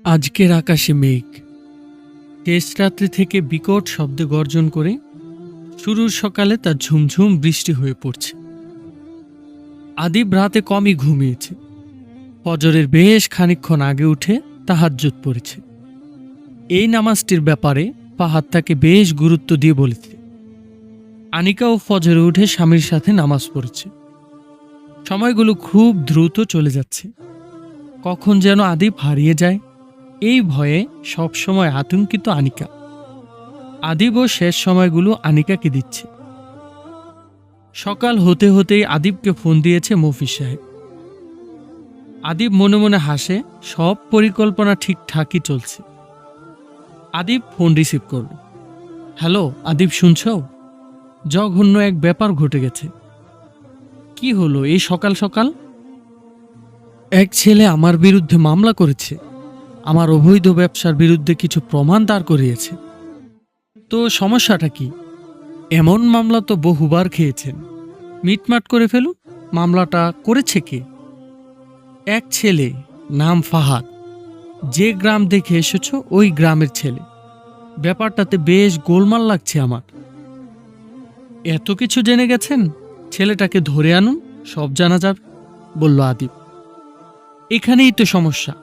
আজকের আকাশে মেঘ। শেষ রাত্রি থেকে বিকট শব্দে গর্জন করে শুরুর সকালে তা ঝুমঝুম বৃষ্টি হয়ে পড়ছে। আদিব রাতে কমই ঘুমিয়েছে। ফজরের বেশ খানিকক্ষণ আগে উঠে তাহাজ্জুদ পড়েছে। এই নামাজটির ব্যাপারে ফাহাদ তাকে বেশ গুরুত্ব দিয়ে বলেছে। আনিকাও ফজরে উঠে স্বামীর সাথে নামাজ পড়েছে। সময়গুলো খুব দ্রুত চলে যাচ্ছে। কখন যেন আদিব হারিয়ে যায় এই ভয়ে সবসময় আতঙ্কিত আনিকা। আদিবও শেষ সময়গুলো আনিকাকে দিচ্ছে। সকাল হতে হতেই আদিবকে ফোন দিয়েছে মফিজ সাহেব। আদিব মনে মনে হাসে, সব পরিকল্পনা ঠিকঠাকই চলছে। আদিব ফোন রিসিভ করল। হ্যালো আদিব, শুনছ? জঘন্য এক ব্যাপার ঘটে গেছে। কি হলো এই সকাল সকাল? এক ছেলে আমার বিরুদ্ধে মামলা করেছে। আমার অবৈধ ব্যবসার বিরুদ্ধে কিছু প্রমাণ দাঁড় করিয়েছে। তো সমস্যাটা কি? এমন মামলা তো বহুবার খেয়েছেন। মিটমাট করে ফেলুন। মামলাটা করেছে কে? এক ছেলে, নাম ফাহাদ। যে গ্রাম দেখে এসেছ ওই গ্রামের ছেলে। ব্যাপারটাতে বেশ গোলমাল লাগছে আমার। এত কিছু জেনে গেছেন? ছেলেটাকে ধরে আনুন, সব জানা যাবে, বলল আদিব। এখানেই তো সমস্যা।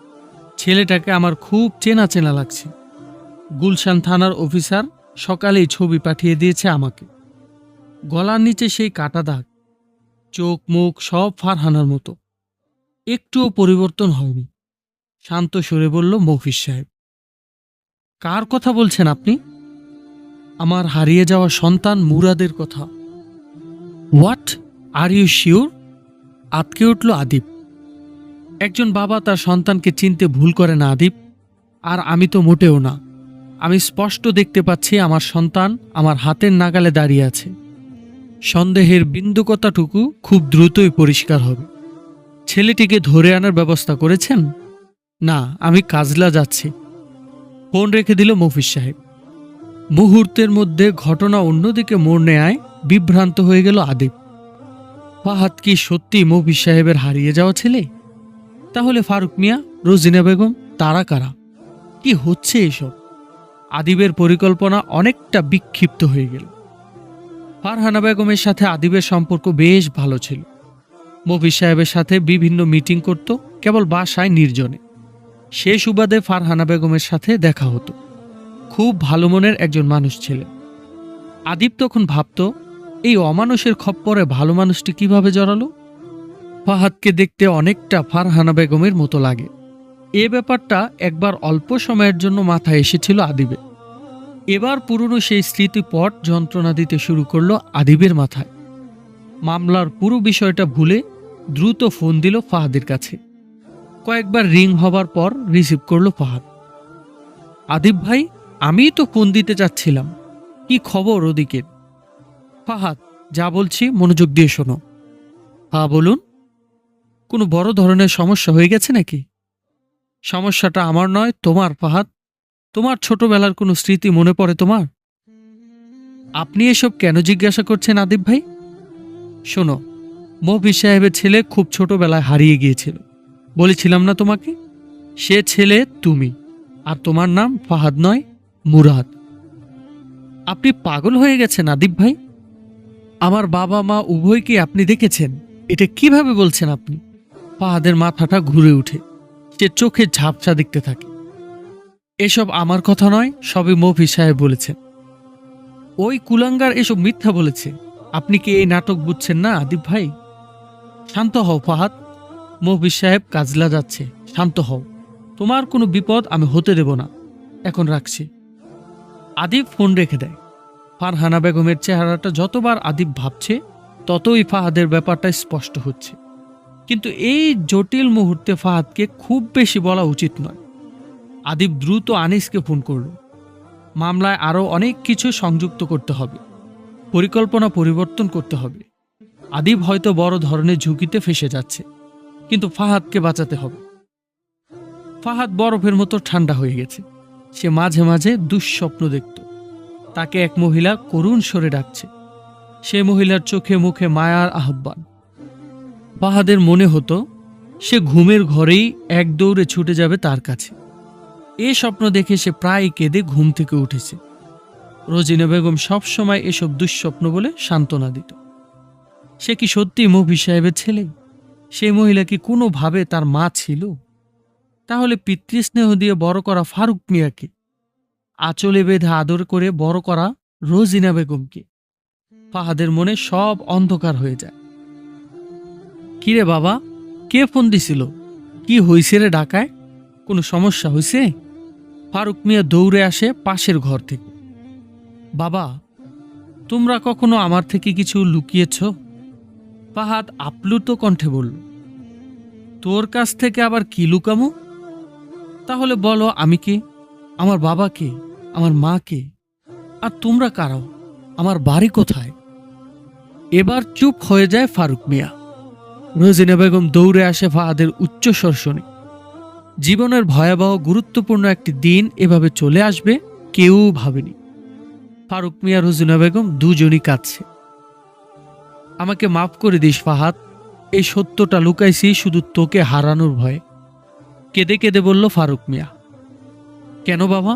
ছেলেটাকে আমার খুব চেনা চেনা লাগছে। গুলশান থানার অফিসার সকালেই ছবি পাঠিয়ে দিয়েছে আমাকে। গলার নিচে সেই কাটা দাগ, চোখ মুখ সব ফারহানার মতো, একটুও পরিবর্তন হয়নি। শান্ত সুরে বলল মফিজ সাহেব। কার কথা বলছেন আপনি? আমার হারিয়ে যাওয়া সন্তান মুরাদের কথা। হোয়াট? Are you sure? আতকে উঠল আদিব। একজন বাবা তার সন্তানকে চিনতে ভুল করে না আদিব। আর আমি তো মোটেও না। আমি স্পষ্ট দেখতে পাচ্ছি আমার সন্তান আমার হাতের নাগালে দাঁড়িয়ে আছে। সন্দেহের বিন্দুকতাটুকু খুব দ্রুতই পরিষ্কার হবে। ছেলেটিকে ধরে আনার ব্যবস্থা করেছেন? না, আমি কাজলা যাচ্ছি। ফোন রেখে দিল মফিজ সাহেব। মুহূর্তের মধ্যে ঘটনা অন্যদিকে মোড় নেয়। বিভ্রান্ত হয়ে গেল আদিব। ফাহাদ কি সত্যি মফিজ সাহেবের হারিয়ে যাওয়া ছেলে? তাহলে ফারুক মিয়া, রোজিনা বেগম, তারা কারা? কি হচ্ছে এসব? আদিবের পরিকল্পনা অনেকটা বিক্ষিপ্ত হয়ে গেল। ফারহানা বেগমের সাথে আদিবের সম্পর্ক বেশ ভালো ছিল। মফিজ সাহেবের সাথে বিভিন্ন মিটিং করত, কেবল বাসায় নির্জনে। সে সুবাদে ফারহানা বেগমের সাথে দেখা হতো। খুব ভালো মনের একজন মানুষ ছিলেন। আদিব তখন ভাবত, এই অমানুষের খপ্পরে ভালো মানুষটি কিভাবে জড়ালো? ফাহাদকে দেখতে অনেকটা ফারহানা বেগমের মতো লাগে। এ ব্যাপারটা একবার অল্প সময়ের জন্য মাথায় এসেছিল আদিবে। এবার পুরনো সেই স্মৃতিপট যন্ত্রণা দিতে শুরু করলো আদিবের মাথায়। মামলার পুরো বিষয়টা ভুলে দ্রুত ফোন দিল ফাহাদের কাছে। কয়েকবার রিং হবার পর রিসিভ করলো ফাহাদ। আদিব ভাই, আমিই তো ফোন দিতে চাচ্ছিলাম। কি খবর ওদিকে? ফাহাদ, যা বলছি মনোযোগ দিয়ে শোনো। হ্যাঁ বলুন। কোনো বড় ধরনের সমস্যা হয়ে গেছে নাকি? সমস্যাটা আমার নয়, তোমার ফাহাদ। তোমার ছোটবেলার কোনো স্মৃতি মনে পড়ে তোমার? আপনি এসব কেন জিজ্ঞাসা করছেন আদিব ভাই? শোনো, মফিজ সাহেবের ছেলে খুব ছোটবেলায় হারিয়ে গিয়েছিল। বলেছিলাম না তোমাকে? সে ছেলে তুমি। আর তোমার নাম ফাহাদ নয়, মুরাদ। আপনি পাগল হয়ে গেছেন আদিব ভাই। আমার বাবা মা উভয়কে আপনি দেখেছেন। এটা কিভাবে বলছেন আপনি? ফাহাদের মাথাটা ঘুরে উঠে। সে চোখে ঝাপসা দেখতে থাকে। এসব আমার কথা নয়, সবই মফিজ সাহেব বলেছেন। ওই কুলাঙ্গার এসব মিথ্যা বলেছে। আপনি কি এই নাটক বুঝছেন না আদিব ভাই? শান্ত হও ফাহাদ। মফিজ সাহেব কাজলা যাচ্ছে, শান্ত হও। তোমার কোনো বিপদ আমি হতে দেব না। এখন রাখছি। আদিব ফোন রেখে দেয়। ফারহানা বেগমের চেহারাটা যতবার আদিব ভাবছে, ততই ফাহাদের ব্যাপারটা স্পষ্ট হচ্ছে। কিন্তু এই জটিল মুহূর্তে ফাহাদকে খুব বেশি বলা উচিত নয়। আদিব দ্রুত আনিসকে ফোন করল। মামলায় আরও অনেক কিছু সংযুক্ত করতে হবে। পরিকল্পনা পরিবর্তন করতে হবে। আদিব হয়তো বড় ধরনের ঝুঁকিতে ফেসে যাচ্ছে, কিন্তু ফাহাদকে বাঁচাতে হবে। ফাহাদ বরফের মতো ঠান্ডা হয়ে গেছে। সে মাঝে মাঝে দুঃস্বপ্ন দেখত। তাকে এক মহিলা করুণ স্বরে ডাকছে। সে মহিলার চোখে মুখে মায়ার আহ্বান। ফাহাদের মনে হতো সে ঘুমের ঘরেই এক দৌড়ে ছুটে যাবে তার কাছে। এ স্বপ্ন দেখে সে প্রায় কেঁদে ঘুম থেকে উঠেছে। রোজিনা বেগম সবসময় এসব দুঃস্বপ্ন বলে সান্ত্বনা দিত। সে কি সত্যি মফিজ সাহেবের ছেলে? সেই মহিলা কি কোনোভাবে তার মা ছিল? তাহলে পিতৃস্নেহ দিয়ে বড় করা ফারুক মিয়াকে, আঁচলে বেঁধে আদর করে বড় করা রোজিনা বেগমকে, ফাহাদের মনে সব অন্ধকার হয়ে যায়। কিরে বাবা, কে ফোন দিছিল? কি হইছে রে ঢাকায়? কোনো সমস্যা হইছে? ফারুক মিয়া দৌড়ে আসে পাশের ঘর থেকে। বাবা, তোমরা কখনো আমার থেকে কিছু লুকিয়েছ? ফাহাদ আপ্লুত কণ্ঠে বলল। তোর কাছ থেকে আবার কি লুকামো? তাহলে বলো, আমি কে? আমার বাবা কে? আমার মা কে? আর তোমরা কারাও? আমার বাড়ি কোথায়? এবার চুপ হয়ে যায় ফারুক মিয়া। রোজিনা বেগম দৌড়ে আসে ফাহাদের উচ্চস্বর শুনে। জীবনের ভয়াবহ গুরুত্বপূর্ণ একটি দিন এভাবে চলে আসবে কেউ ভাবেনি। ফারুক মিয়া, রোজিনা বেগম দুজনই কাঁদছে। আমাকে মাফ করে দিস ফাহাদ, এই সত্যটা লুকাইছি শুধু তোকে হারানোর ভয়ে, কেঁদে কেঁদে বলল ফারুক মিয়া। কেন বাবা,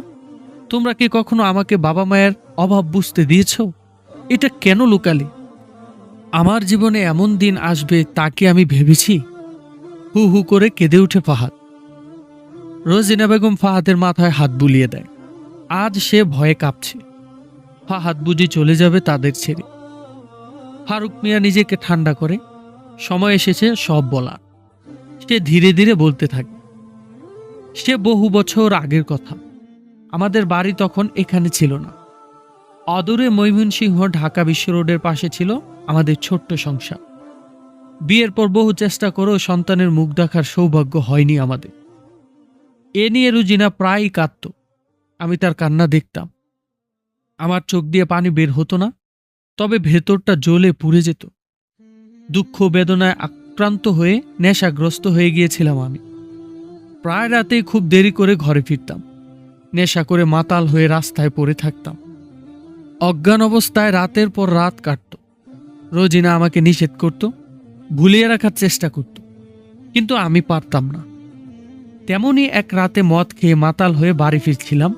তোমরা কি কখনো আমাকে বাবা মায়ের অভাব বুঝতে দিয়েছ? এটা কেন লুকালে? আমার জীবনে এমন দিন আসবে তা কি আমি ভেবেছি? হু হু করে কেঁদে উঠে ফাহাদ। রোজিনা বেগম ফাহাদের মাথায় হাত বুলিয়ে দেয়। আজ সে ভয়ে কাঁপছে। ফাহাদ বুঝি চলে যাবে তাদের ছেড়ে। ফারুক মিয়া নিজেকে ঠান্ডা করে, সময় এসেছে সব বলার। সে ধীরে ধীরে বলতে থাকে। সে বহু বছর আগের কথা। আমাদের বাড়ি তখন এখানে ছিল না। অদূরে ময়মনসিংহ ঢাকা বিশ্ব রোডের পাশে ছিল আমাদের ছোট্ট সংসার। বিয়ের পর বহু চেষ্টা করেও সন্তানের মুখ দেখার সৌভাগ্য হয়নি আমাদের। এ নিয়ে রুজিনা প্রায়ই কাঁদত। আমি তার কান্না দেখতাম। আমার চোখ দিয়ে পানি বের হতো না, তবে ভেতরটা জ্বলে পুড়ে যেত। দুঃখ বেদনায় আক্রান্ত হয়ে নেশাগ্রস্ত হয়ে গিয়েছিলাম আমি। প্রায় রাতেই খুব দেরি করে ঘরে ফিরতাম। নেশা করে মাতাল হয়ে রাস্তায় পড়ে থাকতাম। অজ্ঞান অবস্থায় রাতের পর রাত কাটত। রোজিনা আমাকে নিষেধ করত, ভুলিয়ে রাখার চেষ্টা করত, কিন্তু আমি পারতাম না। তেমনই এক রাতে মদ খেয়ে মাতাল হয়ে বাড়ি ফিরছিলাম।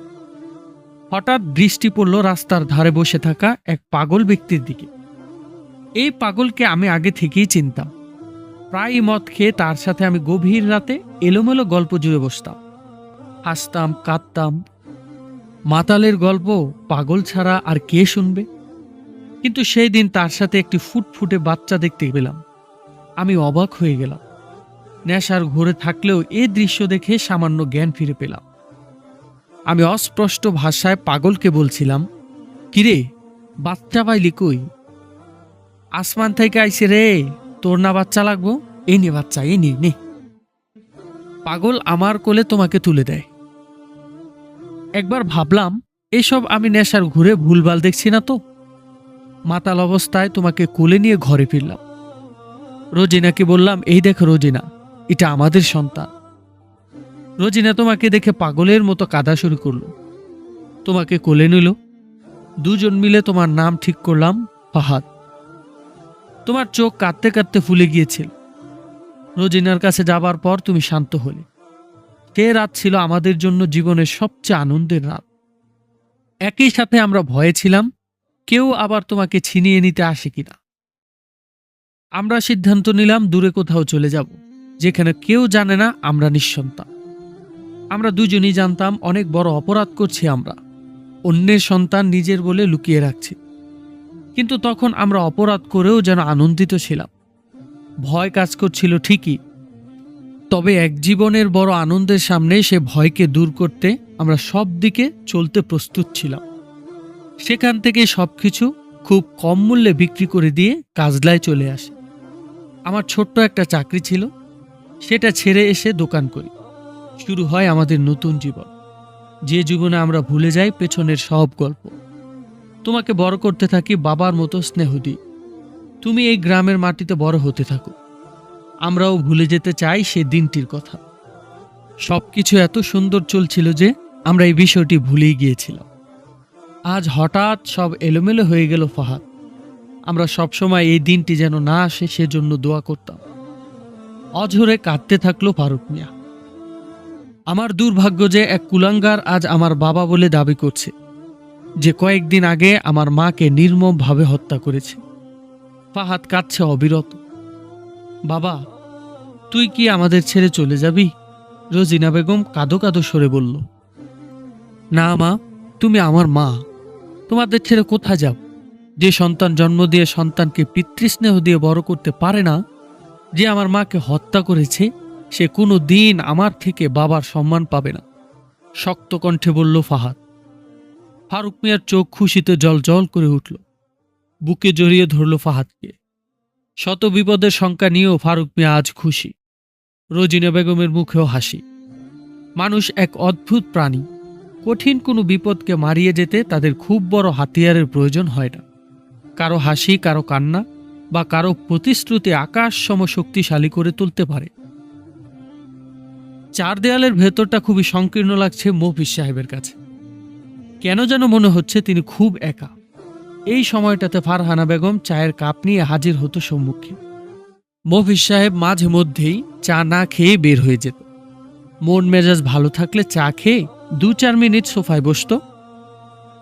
হঠাৎ দৃষ্টি পড়ল রাস্তার ধারে বসে থাকা এক পাগল ব্যক্তির দিকে। এই পাগলকে আমি আগে থেকেই চিনতাম। প্রায়ই মদ খেয়ে তার সাথে আমি গভীর রাতে এলোমেলো গল্প জুড়ে বসতাম, হাসতাম, কাঁদতাম। মাতালের গল্প পাগল ছাড়া আর কে শুনবে? কিন্তু সেই দিন তার সাথে একটি ফুটফুটে বাচ্চা দেখতে পেলাম। আমি অবাক হয়ে গেলাম। নেশার ঘোরে থাকলেও এ দৃশ্য দেখে সামান্য জ্ঞান ফিরে পেলাম। আমি অস্পষ্ট ভাষায় পাগলকে বলছিলাম, কিরে, বাচ্চা পাইলি কই? আসমান থেকে আইছে রে, তোর না বাচ্চা লাগবো? এই নে বাচ্চা, এই নে। পাগল আমার কোলে তোমাকে তুলে দেয়। একবার ভাবলাম, এসব আমি নেশার ঘুরে ভুলভাল দেখছি না তো? মাতাল অবস্থায় তোমাকে কোলে নিয়ে ঘরে ফিরলাম। রোজিনাকে বললাম, এই দেখো রোজিনা, এটা আমাদের সন্তান। রোজিনা তোমাকে দেখে পাগলের মতো কাঁদা শুরু করলো। তোমাকে কোলে নিল। দুজন মিলে তোমার নাম ঠিক করলাম ফাহাদ। তোমার চোখ কাঁদতে কাঁদতে ফুলে গিয়েছিল। রোজিনার কাছে যাবার পর তুমি শান্ত হলে। সে রাত ছিল আমাদের জন্য জীবনের সবচেয়ে আনন্দের রাত। একই সাথে আমরা ভয়ে ছিলাম, কেউ আবার তোমাকে ছিনিয়ে নিতে আসে কিনা। আমরা সিদ্ধান্ত নিলাম দূরে কোথাও চলে যাব, যেখানে কেউ জানে না আমরা নিঃসন্তান। আমরা দুজনই জানতাম অনেক বড় অপরাধ করছি আমরা, অন্যের সন্তান নিজের বলে লুকিয়ে রাখছি। কিন্তু তখন আমরা অপরাধ করেও যেন আনন্দিত ছিলাম। ভয় কাজ করছিল ঠিকই, তবে এক জীবনের বড় আনন্দের সামনে সে ভয়কে দূর করতে আমরা সব দিকে চলতে প্রস্তুত ছিলাম। সেখান থেকে সবকিছু খুব কম মূল্যে বিক্রি করে দিয়ে কাজলায় চলে আসে। আমার ছোট্ট একটা চাকরি ছিল, সেটা ছেড়ে এসে দোকান করি। শুরু হয় আমাদের নতুন জীবন, যে জীবনে আমরা ভুলে যাই পেছনের সব গল্প। তোমাকে বড় করতে থাকি বাবার মতো স্নেহ দিই। তুমি এই গ্রামের মাটিতে বড় হতে থাকো। আমরাও ভুলে যেতে চাই সে দিনটির কথা। সবকিছু এত সুন্দর চলছিল যে আমরা এই বিষয়টি ভুলেই গিয়েছিলাম। আজ হঠাৎ সব এলোমেলো হয়ে গেল ফাহাদ। আমরা সবসময় এই দিনটি যেন না আসে সেজন্য দোয়া করতাম। অঝরে কাঁদতে থাকলো ফারুক মিয়া। আমার দুর্ভাগ্য যে এক কুলাঙ্গার আজ আমার বাবা বলে দাবি করছে, যে কয়েকদিন আগে আমার মাকে নির্মমভাবে হত্যা করেছে। ফাহাদ কাঁদছে অবিরত। বাবা, তুই কি আমাদের ছেড়ে চলে যাবি? রোজিনা বেগম কাঁদো কাঁদো সরে বলল। না মা, তুমি আমার মা, তোমাদের ছেড়ে কোথায় যাব? যে সন্তান জন্ম দিয়ে সন্তানকে পিতৃস্নেহ দিয়ে বড় করতে পারে না, যে আমার মাকে হত্যা করেছে, সে কোনো দিন আমার থেকে বাবার সম্মান পাবে না, শক্ত কণ্ঠে বলল ফাহাদ। ফারুক মিয়ার চোখ খুশিতে জল জল করে উঠল। বুকে জড়িয়ে ধরল ফাহাদকে। শত বিপদের শঙ্কা নিয়েও ফারুক মিয়া আজ খুশি। রোজিনা বেগমের মুখেও হাসি। মানুষ এক অদ্ভুত প্রাণী। কঠিন কোনো বিপদকে মারিয়ে যেতে তাদের খুব বড় হাতিয়ারের প্রয়োজন হয় না। কারো হাসি, কারো কান্না বা কারো প্রতিশ্রুতি আকাশ সম শক্তিশালী করে তুলতে পারে। চার দেয়ালের ভেতরটা খুবই সংকীর্ণ লাগছে মফিজ সাহেবের কাছে। কেন যেন মনে হচ্ছে তিনি খুব একা। এই সময়টাতে ফারহানা বেগম চায়ের কাপ নিয়ে হাজির হতো সম্মুখে। মফিজ সাহেব মাঝে মধ্যেই চা না খেয়ে বের হয়ে যেত। মন মেজাজ ভালো থাকলে চা খেয়ে 2-4 মিনিট সোফায় বসত।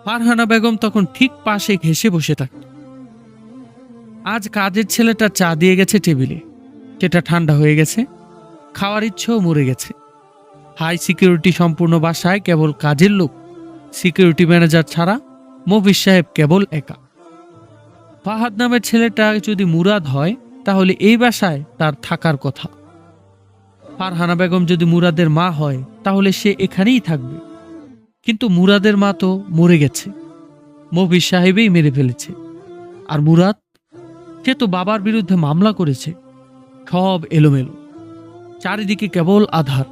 ফারহানা বেগম তখন ঠিক পাশে ঘেঁষে বসে থাকত। আজ কাজের ছেলেটা চা দিয়ে গেছে টেবিলে, সেটা ঠান্ডা হয়ে গেছে। খাওয়ার ইচ্ছেও মরে গেছে। হাই সিকিউরিটি সম্পূর্ণ বাসায় কেবল কাজের লোক, সিকিউরিটি ম্যানেজার ছাড়া মফিজ সাহেব কেবল একা। ফাহাদ নামের ছেলেটা যদি মুরাদ হয়, তাহলে এই বাসায় তার থাকার কথা। ফারহানা বেগম যদি মুরাদের মা হয়, তাহলে সে এখানেই থাকবে। কিন্তু মুরাদের মা তো মরে গেছে, মফিজ সাহেবই মেরে ফেলেছে। আর মুরাদ, সে তো বাবার বিরুদ্ধে মামলা করেছে। সব এলোমেলো, চারিদিকে কেবল আধার।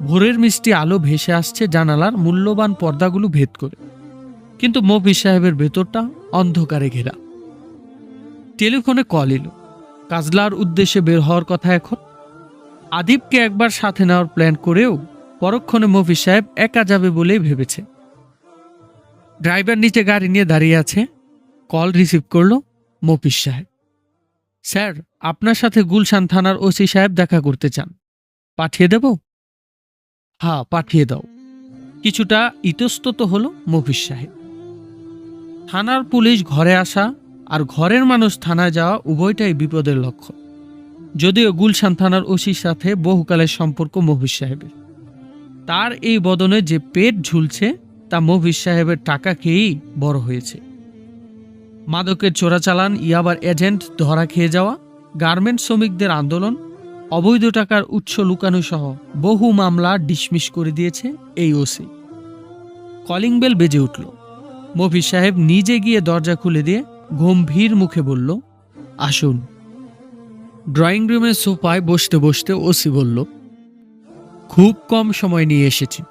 ভোরের মিষ্টি আলো ভেসে আসছে জানালার মূল্যবান পর্দাগুলো ভেদ করে, কিন্তু মফিজ সাহেবের ভেতরটা অন্ধকারে ঘেরা। টেলিফোনে কল এলো। কাজলার উদ্দেশ্যে বের হওয়ার কথা এখন। আদিবকে একবার সাথে নেওয়ার প্ল্যান করেও পরক্ষণে মফিজ সাহেব একা যাবে বলেই ভেবেছে। ড্রাইভার নিচে গাড়ি নিয়ে দাঁড়িয়ে আছে। কল রিসিভ করল মফিজ সাহেব। স্যার, আপনার সাথে গুলশান থানার ওসি সাহেব দেখা করতে চান, পাঠিয়ে দেব? হ্যাঁ, পাঠিয়ে দাও। কিছুটা ইতস্তত হলো মফিজ সাহেব। থানার পুলিশ ঘরে আসা আর ঘরের মানুষ থানায় যাওয়া উভয়টাই বিপদের লক্ষ্য। যদিও গুলশান থানার ওসির সাথে বহুকালের সম্পর্ক মফিজ সাহেবের, তার এই বদনে যে পেট ঝুলছে তা মফিজ সাহেবের টাকা খেয়েই বড় হয়েছে। মাদকের চোরাচালান, ইয়াবার এজেন্ট ধরা খেয়ে যাওয়া, গার্মেন্ট শ্রমিকদের আন্দোলন, অবৈধ টাকার উৎস লুকানো সহ বহু মামলা ডিসমিস করে দিয়েছে এই ওসি। কলিং বেল বেজে উঠল। মফিজ সাহেব নিজে গিয়ে দরজা খুলে দিয়ে গম্ভীর মুখে বলল, আসুন। ড্রয়িং রুমের সোফায় বসতে বসতে ওসি বলল, খুব কম সময় নিয়ে এসেছি,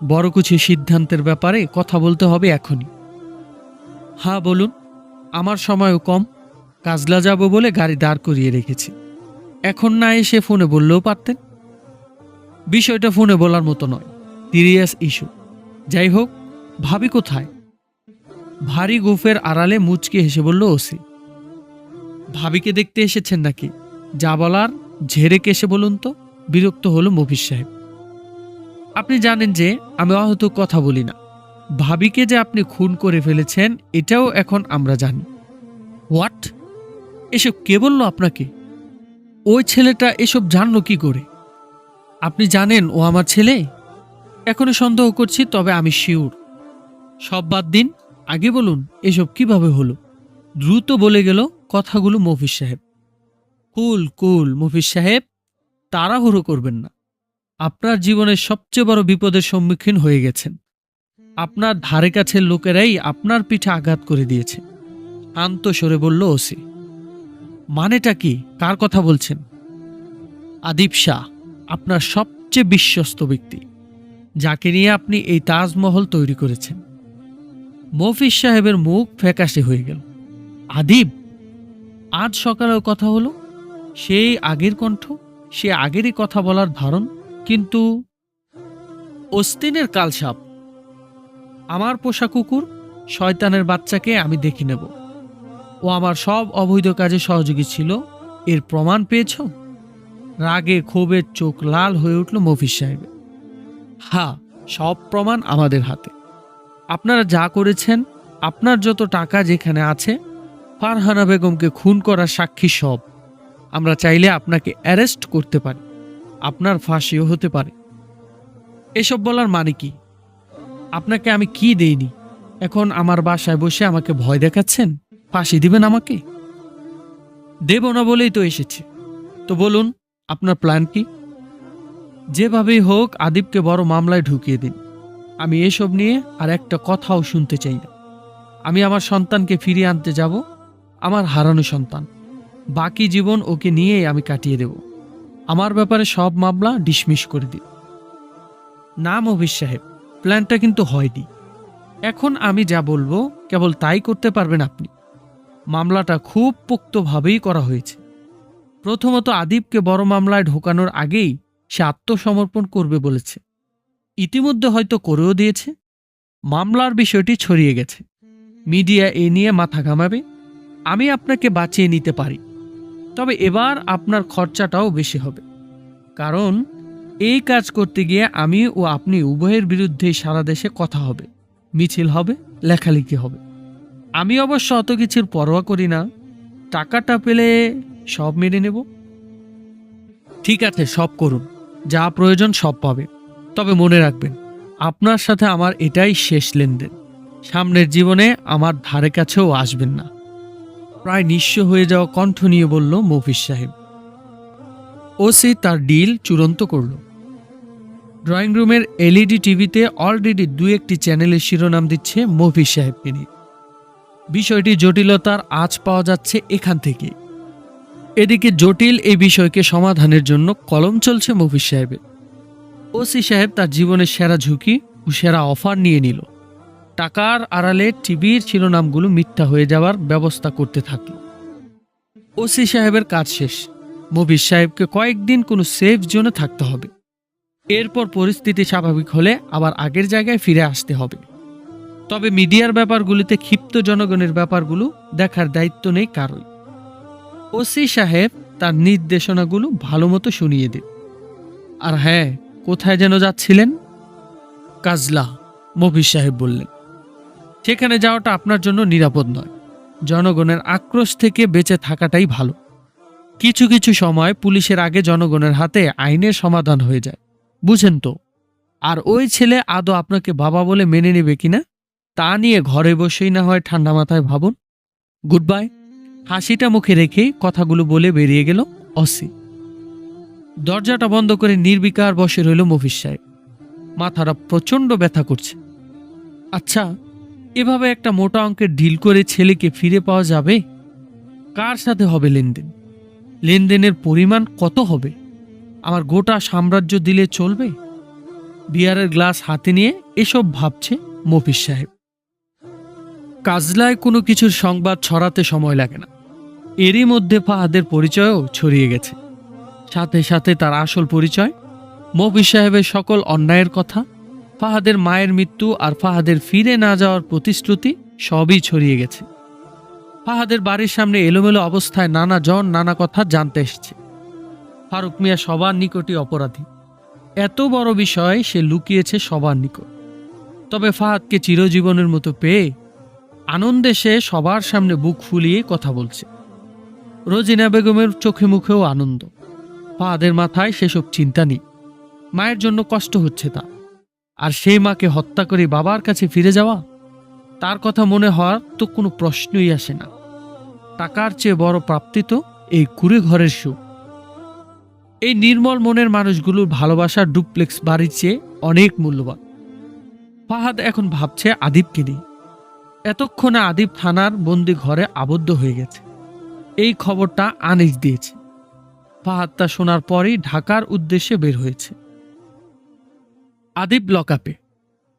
বড় কিছু সিদ্ধান্তের ব্যাপারে কথা বলতে হবে এখনই। হ্যাঁ বলুন। আমার সময়ও কম, কাজলা যাব বলে গাড়ি দাঁড় করিয়ে রেখেছি। এখন না এসে ফোনে বললেও পারতেন। বিষয়টা ফোনে বলার মতো নয়, সিরিয়াস ইস্যু। যাই হোক, ভাবি কোথায়? ভারী গোফের আড়ালে মুচকে হেসে বলল ওসি। ভাবিকে দেখতে এসেছেন নাকি? যা বলার ঝেড়ে কেসে বলুন তো, বিরক্ত হলো মফিজ সাহেব। আপনি জানেন যে আমি অহেতুক কথা বলি না। ভাবিকে যে আপনি খুন করে ফেলেছেন এটাও এখন আমরা জানি। হোয়াট? এসব কে বলল আপনাকে? ওই ছেলেটা এসব জানলো কি করে? আপনি জানেন ও আমার ছেলে? এখনো সন্দেহ করছি, তবে আমি শিওর। সব বাদ দিন, আগে বলুন এসব কিভাবে হলো? দ্রুত বলে গেল কথাগুলো মফিজ সাহেব। কুল কুল মফিজ সাহেব, তাড়াহুড়ো করবেন না। আপনার জীবনের সবচেয়ে বড় বিপদের সম্মুখীন হয়ে গেছেন। আপনার ধারে কাছের লোকেরাই আপনার পিঠে আঘাত করে দিয়েছে। শান্ত স্বরে বলল ওসি। মানেটা কি? কার কথা বলছেন? আদিব শাহ, আপনার সবচেয়ে বিশ্বস্ত ব্যক্তি, যাকে নিয়ে আপনি এই তাজমহল তৈরি করেছেন। মফিজ সাহেবের মুখ ফ্যাকাশে হয়ে গেল। আদিব? আজ সকালেও কথা হলো, সেই আগের কণ্ঠ, সে আগেরই কথা বলার ধরন, কিন্তু অস্তিনের কালসাপ। আমার পোষা কুকুর, শয়তানের বাচ্চাকে আমি দেখে নেব। ও আমার সব অবৈধ কাজে সহযোগী ছিল, এর প্রমাণ পেয়েছ? রাগে ক্ষোভের চোখ লাল হয়ে উঠল মফিজ সাহেবের। হ্যাঁ, সব প্রমাণ আমাদের হাতে। আপনারা যা করেছেন, আপনার যত টাকা যেখানে আছে, ফারহানা বেগমকে খুন করার সাক্ষী সব। আমরা চাইলে আপনাকে অ্যারেস্ট করতে পারি, আপনার ফাঁসিও হতে পারে। এসব বলার মানে কি? আপনাকে আমি কি দেইনি? এখন আমার বাসায় বসে আমাকে ভয় দেখাচ্ছেন? ফাঁসি দিবেন আমাকে? দেব না বলেই তো এসেছে। তো বলুন, আপনার প্ল্যান কি? যেভাবেই হোক আদিবকে বড় মামলায় ঢুকিয়ে দিন। আমি এসব নিয়ে আর একটা কথাও শুনতে চাই না। আমি আমার সন্তানকে ফিরিয়ে আনতে যাব, আমার হারানো সন্তান। বাকি জীবন ওকে নিয়েই আমি কাটিয়ে দেব। আমার ব্যাপারে সব মামলা ডিসমিস করে দিন। না মফিজ সাহেব, প্ল্যানটা কিন্তু হয়নি। এখন আমি যা বলবো কেবল তাই করতে পারবেন আপনি। মামলাটা খুব পোক্তভাবেই করা হয়েছে। প্রথমত, আদিবকে বড় মামলায় ঢোকানোর আগেই সে আত্মসমর্পণ করবে বলেছে। ইতিমধ্যে হয়তো করেও দিয়েছে। মামলার বিষয়টি ছড়িয়ে গেছে, মিডিয়া এ নিয়ে মাথা ঘামাবে। আমি আপনাকে বাঁচিয়ে নিতে পারি, তবে এবার আপনার খরচাটাও বেশি হবে। কারণ এই কাজ করতে গিয়ে আমি ও আপনি উভয়ের বিরুদ্ধেই সারা দেশে কথা হবে, মিছিল হবে, লেখালেখি হবে। আমি অবশ্য অত কিছুর পরোয়া করি না। টাকাটা পেলে সব মেনে নেব। ঠিক আছে, সব করুন, যা প্রয়োজন সব পাবে। তবে মনে রাখবেন, আপনার সাথে আমার এটাই শেষ লেনদেন। সামনের জীবনে আমার ধারে কাছেও আসবেন না। প্রায় নিঃস্ব হয়ে যাওয়া কণ্ঠ নিয়ে বলল মফিজ সাহেব। ওসি তার ডিল চূড়ান্ত করল। ড্রয়িং রুমের এলইডি টিভিতে অলরেডি দু একটি চ্যানেলের শিরোনাম দিচ্ছে মফিজ সাহেবকে নিয়ে। বিষয়টি জটিলতার আঁচ পাওয়া যাচ্ছে এখান থেকে। এদিকে জটিল এই বিষয়কে সমাধানের জন্য কলম চলছে মফিজ সাহেবের। ওসি সাহেব তার জীবনের সেরা ঝুঁকি ও সেরা অফার নিয়ে নিল। টাকার আড়ালে টিভির শিরোনামগুলো মিথ্যা হয়ে যাওয়ার ব্যবস্থা করতে থাকল। ওসি সাহেবের কাজ শেষ। মফিজ সাহেবকে কয়েকদিন কোনো সেফ জোনে থাকতে হবে। এরপর পরিস্থিতি স্বাভাবিক হলে আবার আগের জায়গায় ফিরে আসতে হবে। তবে মিডিয়ার ব্যাপারগুলিতে ক্ষিপ্ত জনগণের ব্যাপারগুলো দেখার দায়িত্ব নেই কারোই। ওসি সাহেব তার নির্দেশনাগুলো ভালোমতো শুনিয়ে দিন। আর হ্যাঁ, কোথায় যেন যাচ্ছিলেন? কাজলা, মফিজ সাহেব বললেন। সেখানে যাওয়াটা আপনার জন্য নিরাপদ নয়। জনগণের আক্রোশ থেকে বেঁচে থাকাটাই ভালো। কিছু কিছু সময় পুলিশের আগে জনগণের হাতে আইনের সমাধান হয়ে যায়, বুঝেন তো? আর ওই ছেলে আদৌ আপনাকে বাবা বলে মেনে নেবে কিনা তা নিয়ে ঘরে বসেই না হয় ঠান্ডা মাথায় ভাবুন। Good bye. হাসিটা মুখে রেখেই কথাগুলো বলে বেরিয়ে গেল অসি। দরজাটা বন্ধ করে নির্বিকার বসে রইল মফিজ সাহেব। মাথাটা প্রচণ্ড ব্যথা করছে। আচ্ছা, এভাবে একটা মোটা অঙ্কের ডিল করে ছেলেকে ফিরে পাওয়া যাবে? কার সাথে হবে লেনদেন? লেনদেনের পরিমাণ কত হবে? আমার গোটা সাম্রাজ্য দিলে চলবে? বিয়ারের গ্লাস হাতে নিয়ে এসব ভাবছে মফিজ সাহেব। কাজলায় কোনো কিছুর সংবাদ ছড়াতে সময় লাগে না। এরই মধ্যে ফাহাদের পরিচয়ও ছড়িয়ে গেছে। সাথে সাথে তার আসল পরিচয়, মফিজ সাহেবের সকল অন্যায়ের কথা, ফাহাদের মায়ের মৃত্যু আর ফাহাদের ফিরে না যাওয়ার প্রতিশ্রুতি সবই ছড়িয়ে গেছে। ফাহাদের বাড়ির সামনে এলোমেলো অবস্থায় নানা জন নানা কথা জানতে এসেছে। ফারুক মিয়া সবার নিকটই অপরাধী। এত বড় বিষয় সে লুকিয়েছে সবার নিকট। তবে ফাহাদকে চিরজীবনের মতো পেয়ে আনন্দে সে সবার সামনে বুক ফুলিয়ে কথা বলছে। রোজিনা বেগমের চোখে মুখেও আনন্দ। ফাহাদের মাথায় সেসব চিন্তা নেই। মায়ের জন্য কষ্ট হচ্ছে তা। আর সেই মাকে হত্যা করে বাবার কাছে ফিরে যাওয়া, তার কথা মনে হওয়ার তো কোনো প্রশ্নই আসে না। টাকার চেয়ে বড় প্রাপ্তি তো এই কুড়ে ঘরের সুখ। এই নির্মল মনের মানুষগুলোর ভালোবাসার ডুপ্লেক্স বাড়ির চেয়ে অনেক মূল্যবান। ফাহাদ এখন ভাবছে আদিবকে নিয়ে। এতক্ষণে আদিব থানার বন্দি ঘরে আবদ্ধ হয়ে গেছে। এই খবরটা আনিস দিয়েছে। ফাহাদ তা শোনার পরেই ঢাকার উদ্দেশ্যে বের হয়েছে। আদিব লকআপে।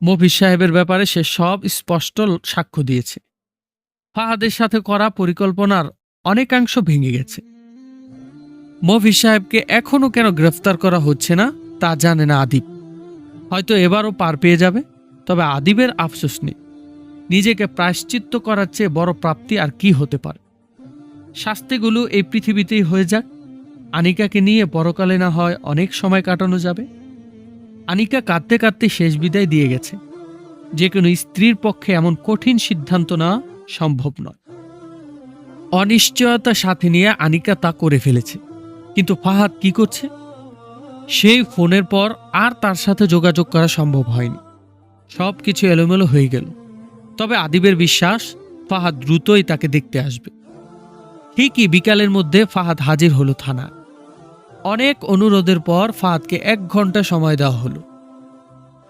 মফিজ সাহেবের ব্যাপারে সে সব স্পষ্ট সাক্ষ্য দিয়েছে। ফাহাদের সাথে করা পরিকল্পনার অনেকাংশ ভেঙে গেছে। মফিজ সাহেবকে এখনও কেন গ্রেফতার করা হচ্ছে না তা জানে না আদিব। হয়তো এবারও পার পেয়ে যাবে। তবে আদিবের আফসোস নেই। নিজেকে প্রায়শ্চিত্ত করার চেয়ে বড় প্রাপ্তি আর কি হতে পারে? শাস্তিগুলো এই পৃথিবীতেই হয়ে যাক। আনিকাকে নিয়ে পরকালে না হয় অনেক সময় কাটানো যাবে। আনিকা কাঁদতে কাঁদতে শেষ বিদায় দিয়ে গেছে। যে কোনো স্ত্রীর পক্ষে এমন কঠিন সিদ্ধান্ত নেওয়া সম্ভব নয়। অনিশ্চয়তা সাথে নিয়ে আনিকা তা করে ফেলেছে। কিন্তু ফাহাদ কি করছে? সেই ফোনের পর আর তার সাথে যোগাযোগ করা সম্ভব হয়নি। সব কিছু এলোমেলো হয়ে গেল। তবে আদিবের বিশ্বাস ফাহাদ দ্রুতই তাকে দেখতে আসবে। ঠিকই বিকালের মধ্যে ফাহাদ হাজির হলো থানা। অনেক অনুরোধের পর ফাহাদকে 1 ঘন্টা সময় দেওয়া হলো।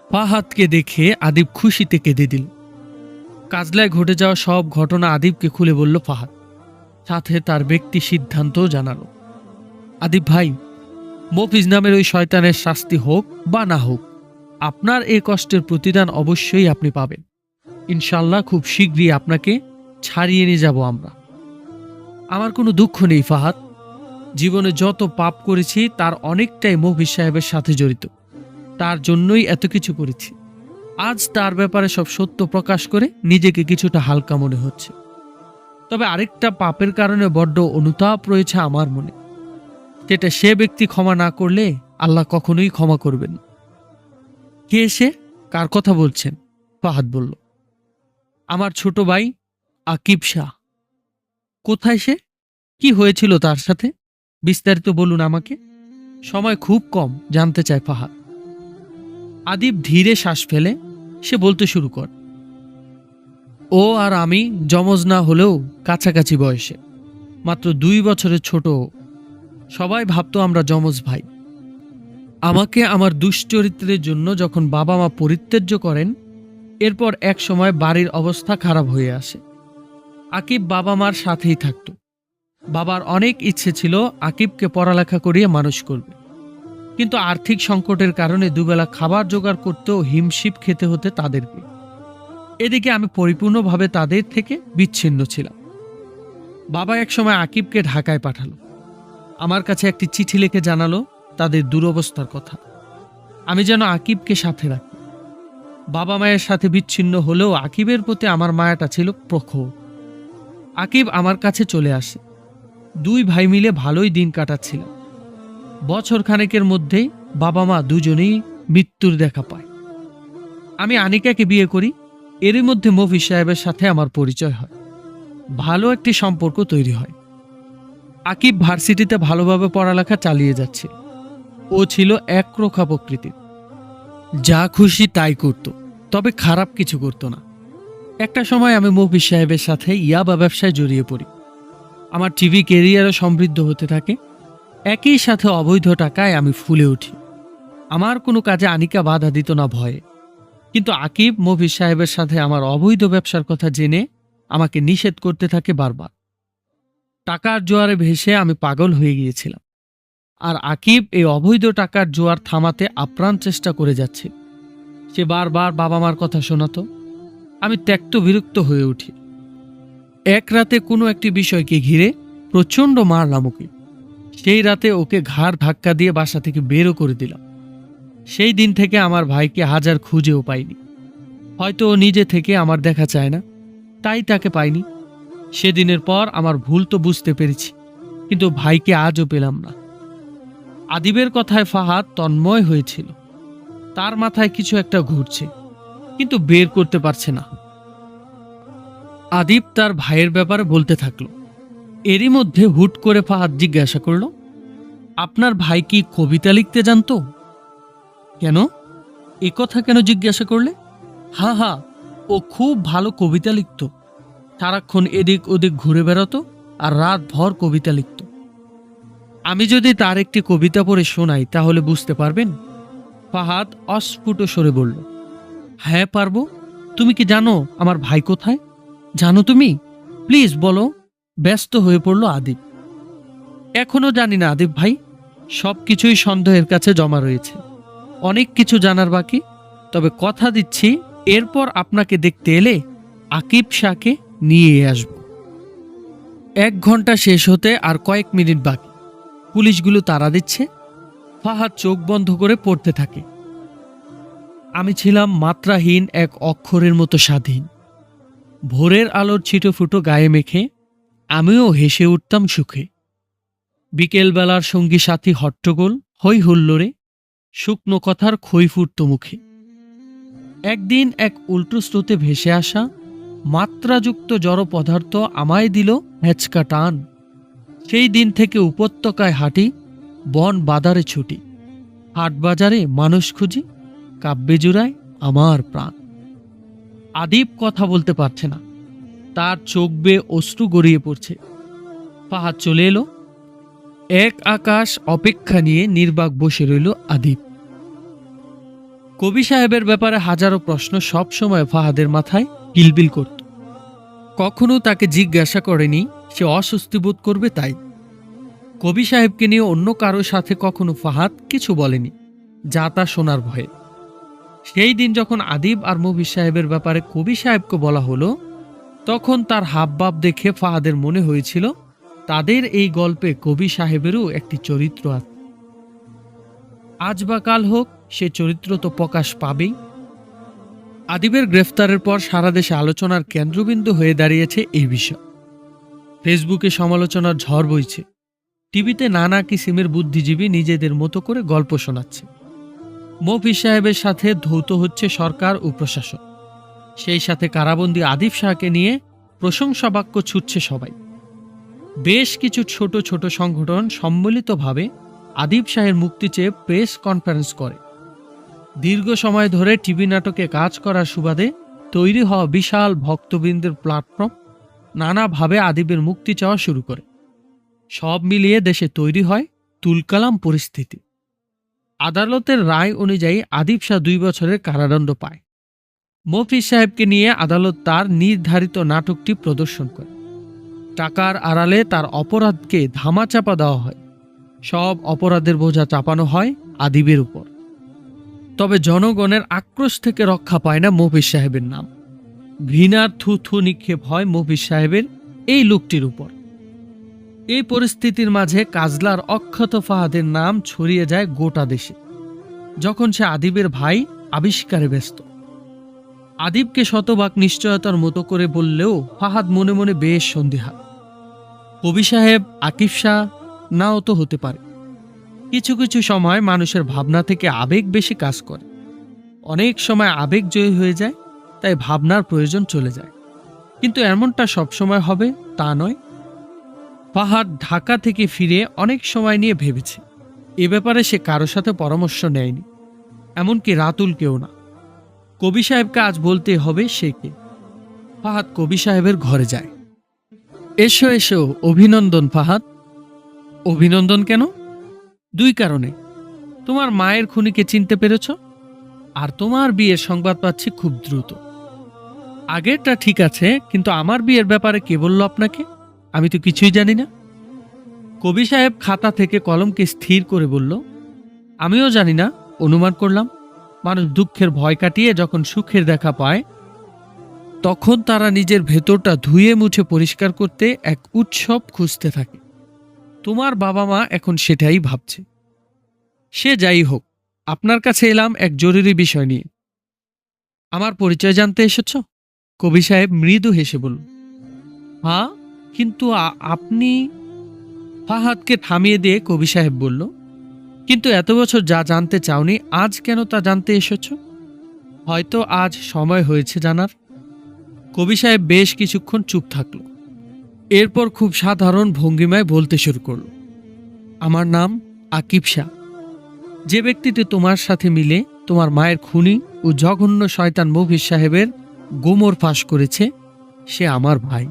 ফাহাদকে দেখে আদিব খুশিতে কেঁদে দিল। কাজলায় ঘটে যাওয়া সব ঘটনা আদিবকে খুলে বলল ফাহাদ, সাথে তার ব্যক্তি সিদ্ধান্তও জানালো। আদিব ভাই, মফিজ নামের ওই শয়তানের শাস্তি হোক বা না হোক, আপনার এই কষ্টের প্রতিদান অবশ্যই আপনি পাবেন। ইনশাল্লাহ খুব শীঘ্রই আপনাকে ছাড়িয়ে নিয়ে যাব আমরা। আমার কোনো দুঃখ নেই ফাহাদ। জীবনে যত পাপ করেছি তার অনেকটাই মফিজ সাহেবের সাথে জড়িত। তার জন্যই এত কিছু করেছি। আজ তার ব্যাপারে সব সত্য প্রকাশ করে নিজেকে কিছুটা হালকা মনে হচ্ছে। তবে আরেকটা পাপের কারণে বড্ড অনুতাপ রয়েছে আমার মনে। যেটা সে ব্যক্তি ক্ষমা না করলে আল্লাহ কখনোই ক্ষমা করবেন না। কে সে? কার কথা বলছেন? ফাহাদ বলল, আমার ছোট ভাই আকিব শাহ। কোথায় সে? কি হয়েছিল তার সাথে? বিস্তারিত বলুন আমাকে। সময় খুব কম, জানতে চায় ফাহাদ। আদিব ধীরে শ্বাস ফেলে সে বলতে শুরু কর, ও আর আমি যমজ না হলেও কাছাকাছি বয়সে, মাত্র 2 বছরের ছোট। সবাই ভাবতো আমরা যমজ ভাই। আমাকে আমার দুশ্চরিত্রের জন্য যখন বাবা মা পরিত্যাজ্য করেন, এরপর এক সময় বাড়ির অবস্থা খারাপ হয়ে আসে। আকিব বাবা মার সাথেই থাকত। বাবার অনেক ইচ্ছে ছিল আকিবকে পড়ালেখা করিয়ে মানুষ করবে, কিন্তু আর্থিক সংকটের কারণে দুবেলা খাবার জোগাড় করতেও হিমশিম খেতে হতে তাদেরকে। এদিকে আমি পরিপূর্ণভাবে তাদের থেকে বিচ্ছিন্ন ছিলাম। বাবা একসময় আকিবকে ঢাকায় পাঠালো। আমার কাছে একটি চিঠি লিখে জানালো তাদের দুরবস্থার কথা। আমি যেন আকিবকে সাথে রাখি। বাবা মায়ের সাথে বিচ্ছিন্ন হলেও আকিবের প্রতি আমার মায়াটা ছিল প্রখর। আকিব আমার কাছে চলে আসে। 2 ভাই মিলে ভালোই দিন কাটাচ্ছিলাম। বছর খানেকের মধ্যেই বাবা মা দুজনেই মৃত্যুর দেখা পায়। আমি আনিকাকে বিয়ে করি। এরই মধ্যে মফিজ সাহেবের সাথে আমার পরিচয় হয়। ভালো একটি সম্পর্ক তৈরি হয়। আকিব ভার্সিটিতে ভালোভাবে পড়ালেখা চালিয়ে যাচ্ছে। ও ছিল একরোখা প্রকৃতির, যা খুশি তাই করত, তবে খারাপ কিছু করত না। একটা সময় আমি মফিজ সাহেবের সাথে ইয়াবা ব্যবসায় জড়িয়ে পড়ি। আমার টিভি ক্যারিয়ারও সমৃদ্ধ হতে থাকে। একই সাথে অবৈধ টাকায় আমি ফুলে উঠি। আমার কোনো কাজে আনিকা বাধা দিত না ভয়ে। কিন্তু আকিব মফিজ সাহেবের সাথে আমার অবৈধ ব্যবসার কথা জেনে আমাকে নিষেধ করতে থাকে বারবার। টাকার জোয়ারে ভেসে আমি পাগল হয়ে গিয়েছিলাম। আর আকিব এই অবৈধ টাকার জোয়ার থামাতে আপ্রাণ চেষ্টা করে যাচ্ছে। সে বারবার বাবা মার কথা শোনাতো। আমি ত্যক্ত বিরক্ত হয়ে উঠি। এক রাতে কোনো একটি বিষয়কে ঘিরে প্রচণ্ড মারলাম ওকে। সেই রাতে ওকে ঘাড় ধাক্কা দিয়ে বাসা থেকে বেরও করে দিলাম। সেই দিন থেকে আমার ভাইকে হাজার খুঁজেও পাইনি। হয়তো ও নিজে থেকে আমার দেখা চায় না, তাই তাকে পাইনি। সেদিনের পর আমার ভুল তো বুঝতে পেরেছি, কিন্তু ভাইকে আজও পেলাম না। আদিবের কথায় ফাহাদ তন্ময় হয়েছিল। তার মাথায় কিছু একটা ঘুরছে, কিন্তু বের করতে পারছে না। আদিব তার ভাইয়ের ব্যাপারে বলতে থাকলো। এরই মধ্যে হুট করে ফাহাদ জিজ্ঞাসা করল, আপনার ভাই কি কবিতা লিখতে জানতো? কেন? এ কথা কেন জিজ্ঞাসা করলে? হ্যাঁ, ও খুব ভালো কবিতা লিখত। সারাক্ষণ এদিক ওদিক ঘুরে বেড়াতো আর রাত ভর কবিতা লিখত। আমি যদি তার একটি কবিতা পড়ে শোনাই তাহলে বুঝতে পারবেন? ফাহাদ অস্ফুট স্বরে বলল, হ্যাঁ পারবো। তুমি কি জানো আমার ভাই কোথায়? জানো তুমি? প্লিজ বলো। ব্যস্ত হয়ে পড়ল আদিব। এখনো জানি না আদিব ভাই, সব কিছুই সন্দেহের কাছে জমা রয়েছে। অনেক কিছু জানার বাকি। তবে কথা দিচ্ছি, এরপর আপনাকে দেখতে এলে আকিব শাহকে নিয়ে আসব। 1 ঘন্টা শেষ হতে আর কয়েক মিনিট বাকি। পুলিশগুলো তাড়া দিচ্ছে। ফাহাদ চোখ বন্ধ করে পড়তে থাকে। আমি ছিলাম মাত্রাহীন এক অক্ষরের মতো স্বাধীন। ভোরের আলোর ছিটোফুটো গায়ে মেখে আমিও হেসে উঠতাম সুখে। বিকেলবেলার সঙ্গী সাথী হট্টগোল হই হুল্লোড়ে শুকনো কথার খই ফুটত মুখে। একদিন এক উল্টো স্রোতে ভেসে আসা মাত্রাযুক্ত জড় পদার্থ আমায় দিল হ্যাচকা টান। সেই দিন থেকে উপত্যকায় হাঁটি, বন বাদারে ছুটি, হাট বাজারে মানুষ খুঁজি, কাব্যে জুড়ায় আমার প্রাণ। আদিব কথা বলতে পারছে না, তার চোখ বেয়ে অশ্রু গড়িয়ে পড়ছে। ফাহাদ চলে এলো। এক আকাশ অপেক্ষা নিয়ে নির্বাক বসে রইল আদিব। কবি সাহেবের ব্যাপারে হাজারো প্রশ্ন সব সময় ফাহাদের মাথায় কিলবিল করত। কখনো তাকে জিজ্ঞাসা করেনি সে অস্বস্তি বোধ করবে তাই। কবি সাহেবকে নিয়ে অন্য কারো সাথে কখনো ফাহাদ কিছু বলেনি, যা তা শোনার ভয়ে। সেই দিন যখন আদিব আর মফিজ সাহেবের ব্যাপারে কবি সাহেবকে বলা হলো, তখন তার হাবভাব দেখে ফাহাদের মনে হয়েছিল তাদের এই গল্পে কবি সাহেবেরও একটি চরিত্র আছে। আজ বা কাল হোক সে চরিত্র তো প্রকাশ পাবেই। আদিবের গ্রেফতারের পর সারা দেশে আলোচনার কেন্দ্রবিন্দু হয়ে দাঁড়িয়েছে এই বিষয়। ফেসবুকে সমালোচনার ঝড় বইছে, টিভিতে নানা কিসিমের বুদ্ধিজীবী নিজেদের মতো করে গল্প শোনাচ্ছে। মফিজ সাহেবের সাথে ধৌত হচ্ছে সরকার ও প্রশাসন। সেই সাথে কারাবন্দী আদিব শাহকে নিয়ে প্রশংসা বাক্য ছুটছে সবাই। বেশ কিছু ছোট ছোট সংগঠন সম্মিলিতভাবে আদিব শাহের মুক্তি চেয়ে প্রেস কনফারেন্স করে। দীর্ঘ সময় ধরে টিভি নাটকে কাজ করার সুবাদে তৈরি হওয়া বিশাল ভক্তবৃন্দের প্ল্যাটফর্ম নানাভাবে আদিবের মুক্তি চাওয়া শুরু করে। সব মিলিয়ে দেশে তৈরি হয় তুলকালাম পরিস্থিতি। আদালতের রায় অনুযায়ী আদিব শাহ 2 বছরের কারাদণ্ড পায়। মফিজ সাহেবকে নিয়ে আদালত তার নির্ধারিত নাটকটি প্রদর্শন করে। টাকার আড়ালে তার অপরাধকে ধামাচাপা দেওয়া হয়। সব অপরাধের বোঝা চাপানো হয় আদিবের উপর। তবে জনগণের আক্রোশ থেকে রক্ষা পায় না মফিজ সাহেবের নাম। ঘৃণার থু থু নিক্ষেপ হয় মফিজ সাহেবের এই লোকটির উপর। এই পরিস্থিতির মাঝে কাজলার অক্ষত ফাহাদের নাম ছড়িয়ে যায় গোটা দেশে, যখন সে আদিবের ভাই আবিষ্কারে ব্যস্ত। আদিবকে শতভাগ নিশ্চয়তার মতো করে বললেও ফাহাদ মনে মনে বেশ সন্দিহান। কবি সাহেব আকিব শাহ নাও তো হতে পারে। কিছু কিছু সময় মানুষের ভাবনা থেকে আবেগ বেশি কাজ করে। অনেক সময় আবেগ জয়ী হয়ে যায়, তাই ভাবনার প্রয়োজন চলে যায়। কিন্তু এমনটা সবসময় হবে তা নয়। ফাহাদ ঢাকা থেকে ফিরে অনেক সময় নিয়ে ভেবেছে। এ ব্যাপারে সে কারো সাথে পরামর্শ নেয়নি, এমনকি রাতুলকেও না। কবি সাহেবকে আজ বলতে হবে সে কে। ফাহাদ কবি সাহেবের ঘরে যায়। এসো এসো, অভিনন্দন ফাহাদ। অভিনন্দন কেন? 2 কারণে। তোমার মায়ের খুনিকে চিনতে পেরেছ, আর তোমার বিয়ের সংবাদ পাচ্ছি খুব দ্রুত। আগেরটা ঠিক আছে, কিন্তু আমার বিয়ের ব্যাপারে কে বলল আপনাকে? আমি তো কিছুই জানি না। কবি সাহেব খাতা থেকে কলমকে স্থির করে বলল, আমিও জানি না, অনুমান করলাম। মানুষ দুঃখের ভয় কাটিয়ে যখন সুখের দেখা পায়, তখন তারা নিজের ভেতরটা ধুয়ে মুছে পরিষ্কার করতে এক উৎসব খুঁজতে থাকে। তোমার বাবা মা এখন সেটাই ভাবছে। সে যাই হোক, আপনার কাছে এলাম এক জরুরি বিষয় নিয়ে। আমার পরিচয় জানতে এসেছ? কবি সাহেব মৃদু হেসে বলল, হ্যাঁ, কিন্তু আপনি? ফাহাদকে থামিয়ে দিয়ে কবি সাহেব বলল, কিন্তু এত বছর যা জানতে চাওনি, আজ কেন তা জানতে এসেছ? হয়তো আজ সময় হয়েছে জানার। কবি সাহেব বেশ কিছুক্ষণ চুপ থাকল। এরপর খুব সাধারণ ভঙ্গিমায় বলতে শুরু করল, আমার নাম আকিব শাহ। যে ব্যক্তিটি তোমার সাথে মিলে তোমার মায়ের খুনি ও জঘন্য শয়তান মফিজ সাহেবের গোমর ফাঁস করেছে, সে আমার ভাই।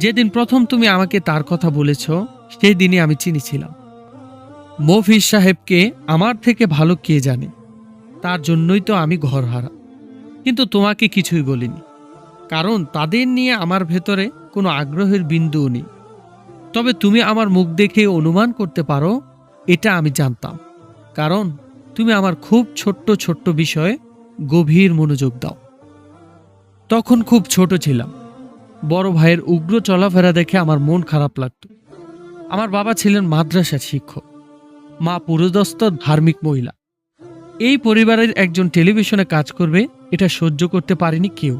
যেদিন প্রথম তুমি আমাকে তার কথা বলেছ, সেই দিনই আমি চিনেছিলাম মফিজ সাহেবকে আমার থেকে ভালো কে জানে। তার জন্যই তো আমি ঘরহারা। কিন্তু তোমাকে কিছুই বলিনি, কারণ তাদের নিয়ে আমার ভেতরে কোনো আগ্রহের বিন্দুও নেই। তবে তুমি আমার মুখ দেখে অনুমান করতে পারো এটা আমি জানতাম, কারণ তুমি আমার খুব ছোট্ট ছোট্ট বিষয়ে গভীর মনোযোগ দাও। তখন খুব ছোট ছিলাম। বড় ভাইয়ের উগ্র চলাফেরা দেখে আমার মন খারাপ লাগত। আমার বাবা ছিলেন মাদ্রাসা শিক্ষক, মা পুরোদস্ত ধার্মিক মহিলা। এই পরিবারের একজন টেলিভিশনে কাজ করবে, এটা সহ্য করতে পারেনি কেউ।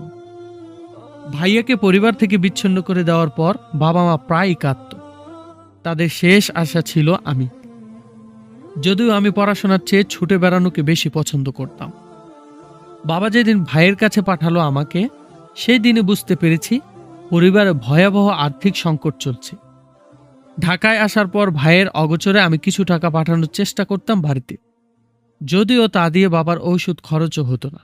ভাইয়াকে পরিবার থেকে বিচ্ছিন্ন করে দেওয়ার পর বাবা মা প্রায়ই কাঁদত। তাদের শেষ আশা ছিল আমি। যদিও আমি পড়াশোনার চেয়ে ছুটে বেড়ানোকে বেশি পছন্দ করতাম। বাবা যেদিন ভাইয়ের কাছে পাঠালো আমাকে, সেই দিনে বুঝতে পেরেছি পরিবারে ভয়াবহ আর্থিক সংকট চলছে। ঢাকায় আসার পর ভাইয়ের অগোচরে আমি কিছু টাকা পাঠানোর চেষ্টা করতাম বাড়িতে, যদিও তা দিয়ে বাবার ঔষধ খরচও হতো না।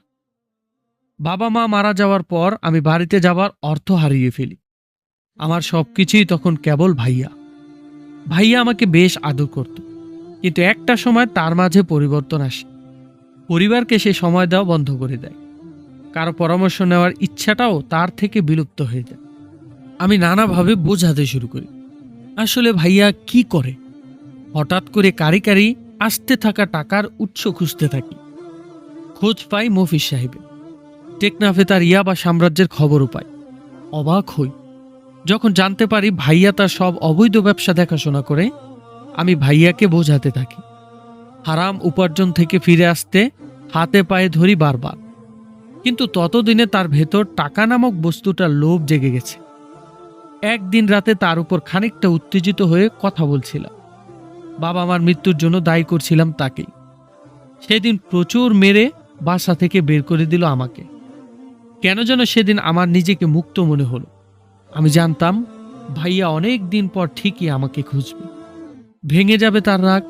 বাবা মা মারা যাওয়ার পর আমি বাড়িতে যাবার অর্থ হারিয়ে ফেলি। আমার সবকিছুই তখন কেবল ভাইয়া। ভাইয়া আমাকে বেশ আদর করত, কিন্তু একটা সময় তার মাঝে পরিবর্তন আসে। পরিবারকে সে সময় দেওয়া বন্ধ করে দেয়। কারো পরামর্শ নেওয়ার ইচ্ছাটাও তার থেকে বিলুপ্ত হয়ে যায়। আমি নানাভাবে বোঝাতে শুরু করি আসলে ভাইয়া কি করে। হঠাৎ করে কারি কারি আসতে থাকা টাকার উৎস খুঁজতে থাকি। খোঁজ পাই মফিজ সাহেবের। টেকনাফে তার ইয়াবা সাম্রাজ্যের খবরও পাই। অবাক হই যখন জানতে পারি ভাইয়া তার সব অবৈধ ব্যবসা দেখাশোনা করে। আমি ভাইয়াকে বোঝাতে থাকি, হারাম উপার্জন থেকে ফিরে আসতে হাতে পায়ে ধরি বারবার। কিন্তু ততদিনে তার ভেতর টাকা নামক বস্তুটার লোভ জেগে গেছে। একদিন রাতে তার উপর খানিকটা উত্তেজিত হয়ে কথা বলছিলাম। বাবা মার মৃত্যুর জন্য দায়ী করছিলাম তাকেই। সেদিন প্রচুর মেরে বাসা থেকে বের করে দিল আমাকে। কেন যেন সেদিন আমার নিজেকে মুক্ত মনে হলো। আমি জানতাম ভাইয়া অনেক দিন পর ঠিকই আমাকে খুঁজবে, ভেঙে যাবে তার রাগ।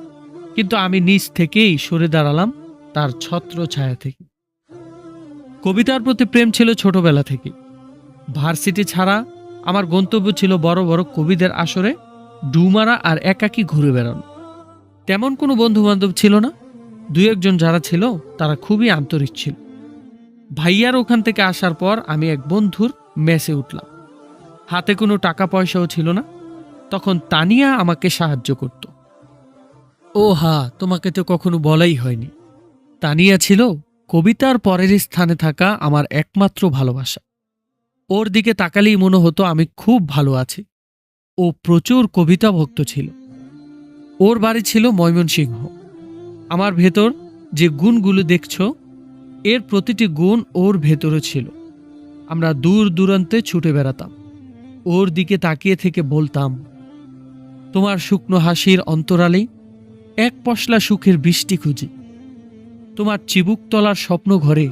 কিন্তু আমি নিজ থেকেই সরে দাঁড়ালাম তার ছত্র ছায়া থেকে। কবিতার প্রতি প্রেম ছিল ছোটবেলা থেকে। ভার্সিটি ছাড়া আমার গন্তব্য ছিল বড় বড় কবিদের আসরে ডুমারা আর একাকী ঘুরে বেড়ানো। তেমন কোনো বন্ধু বান্ধব ছিল না। দুই একজন যারা ছিল তারা খুবই আন্তরিক ছিল। ভাইয়ার ওখান থেকে আসার পর আমি এক বন্ধুর মেসে উঠলাম। হাতে কোনো টাকা পয়সাও ছিল না। তখন তানিয়া আমাকে সাহায্য করত। ও হা, তোমাকে তো কখনো বলাই হয়নি। তানিয়া ছিল কবিতার পরের স্থানে থাকা আমার একমাত্র ভালোবাসা। ওর দিকে তাকালেই মনে হতো আমি খুব ভালো আছি। ও প্রচুর কবিতা ভক্ত ছিল। ওর বাড়ি ছিল ময়মনসিংহ। আমার ভেতর যে গুণগুলো দেখছ, এর প্রতিটি গুণ ওর ভেতরে ছিল। আমরা দূর দূরান্তে ছুটে বেড়াতাম। ওর দিকে তাকিয়ে থেকে বলতাম, তোমার শুকনো হাসির অন্তরালে এক পশলা সুখের বৃষ্টি খুঁজি। তোমার চিবুক তলার স্বপ্ন ঘরে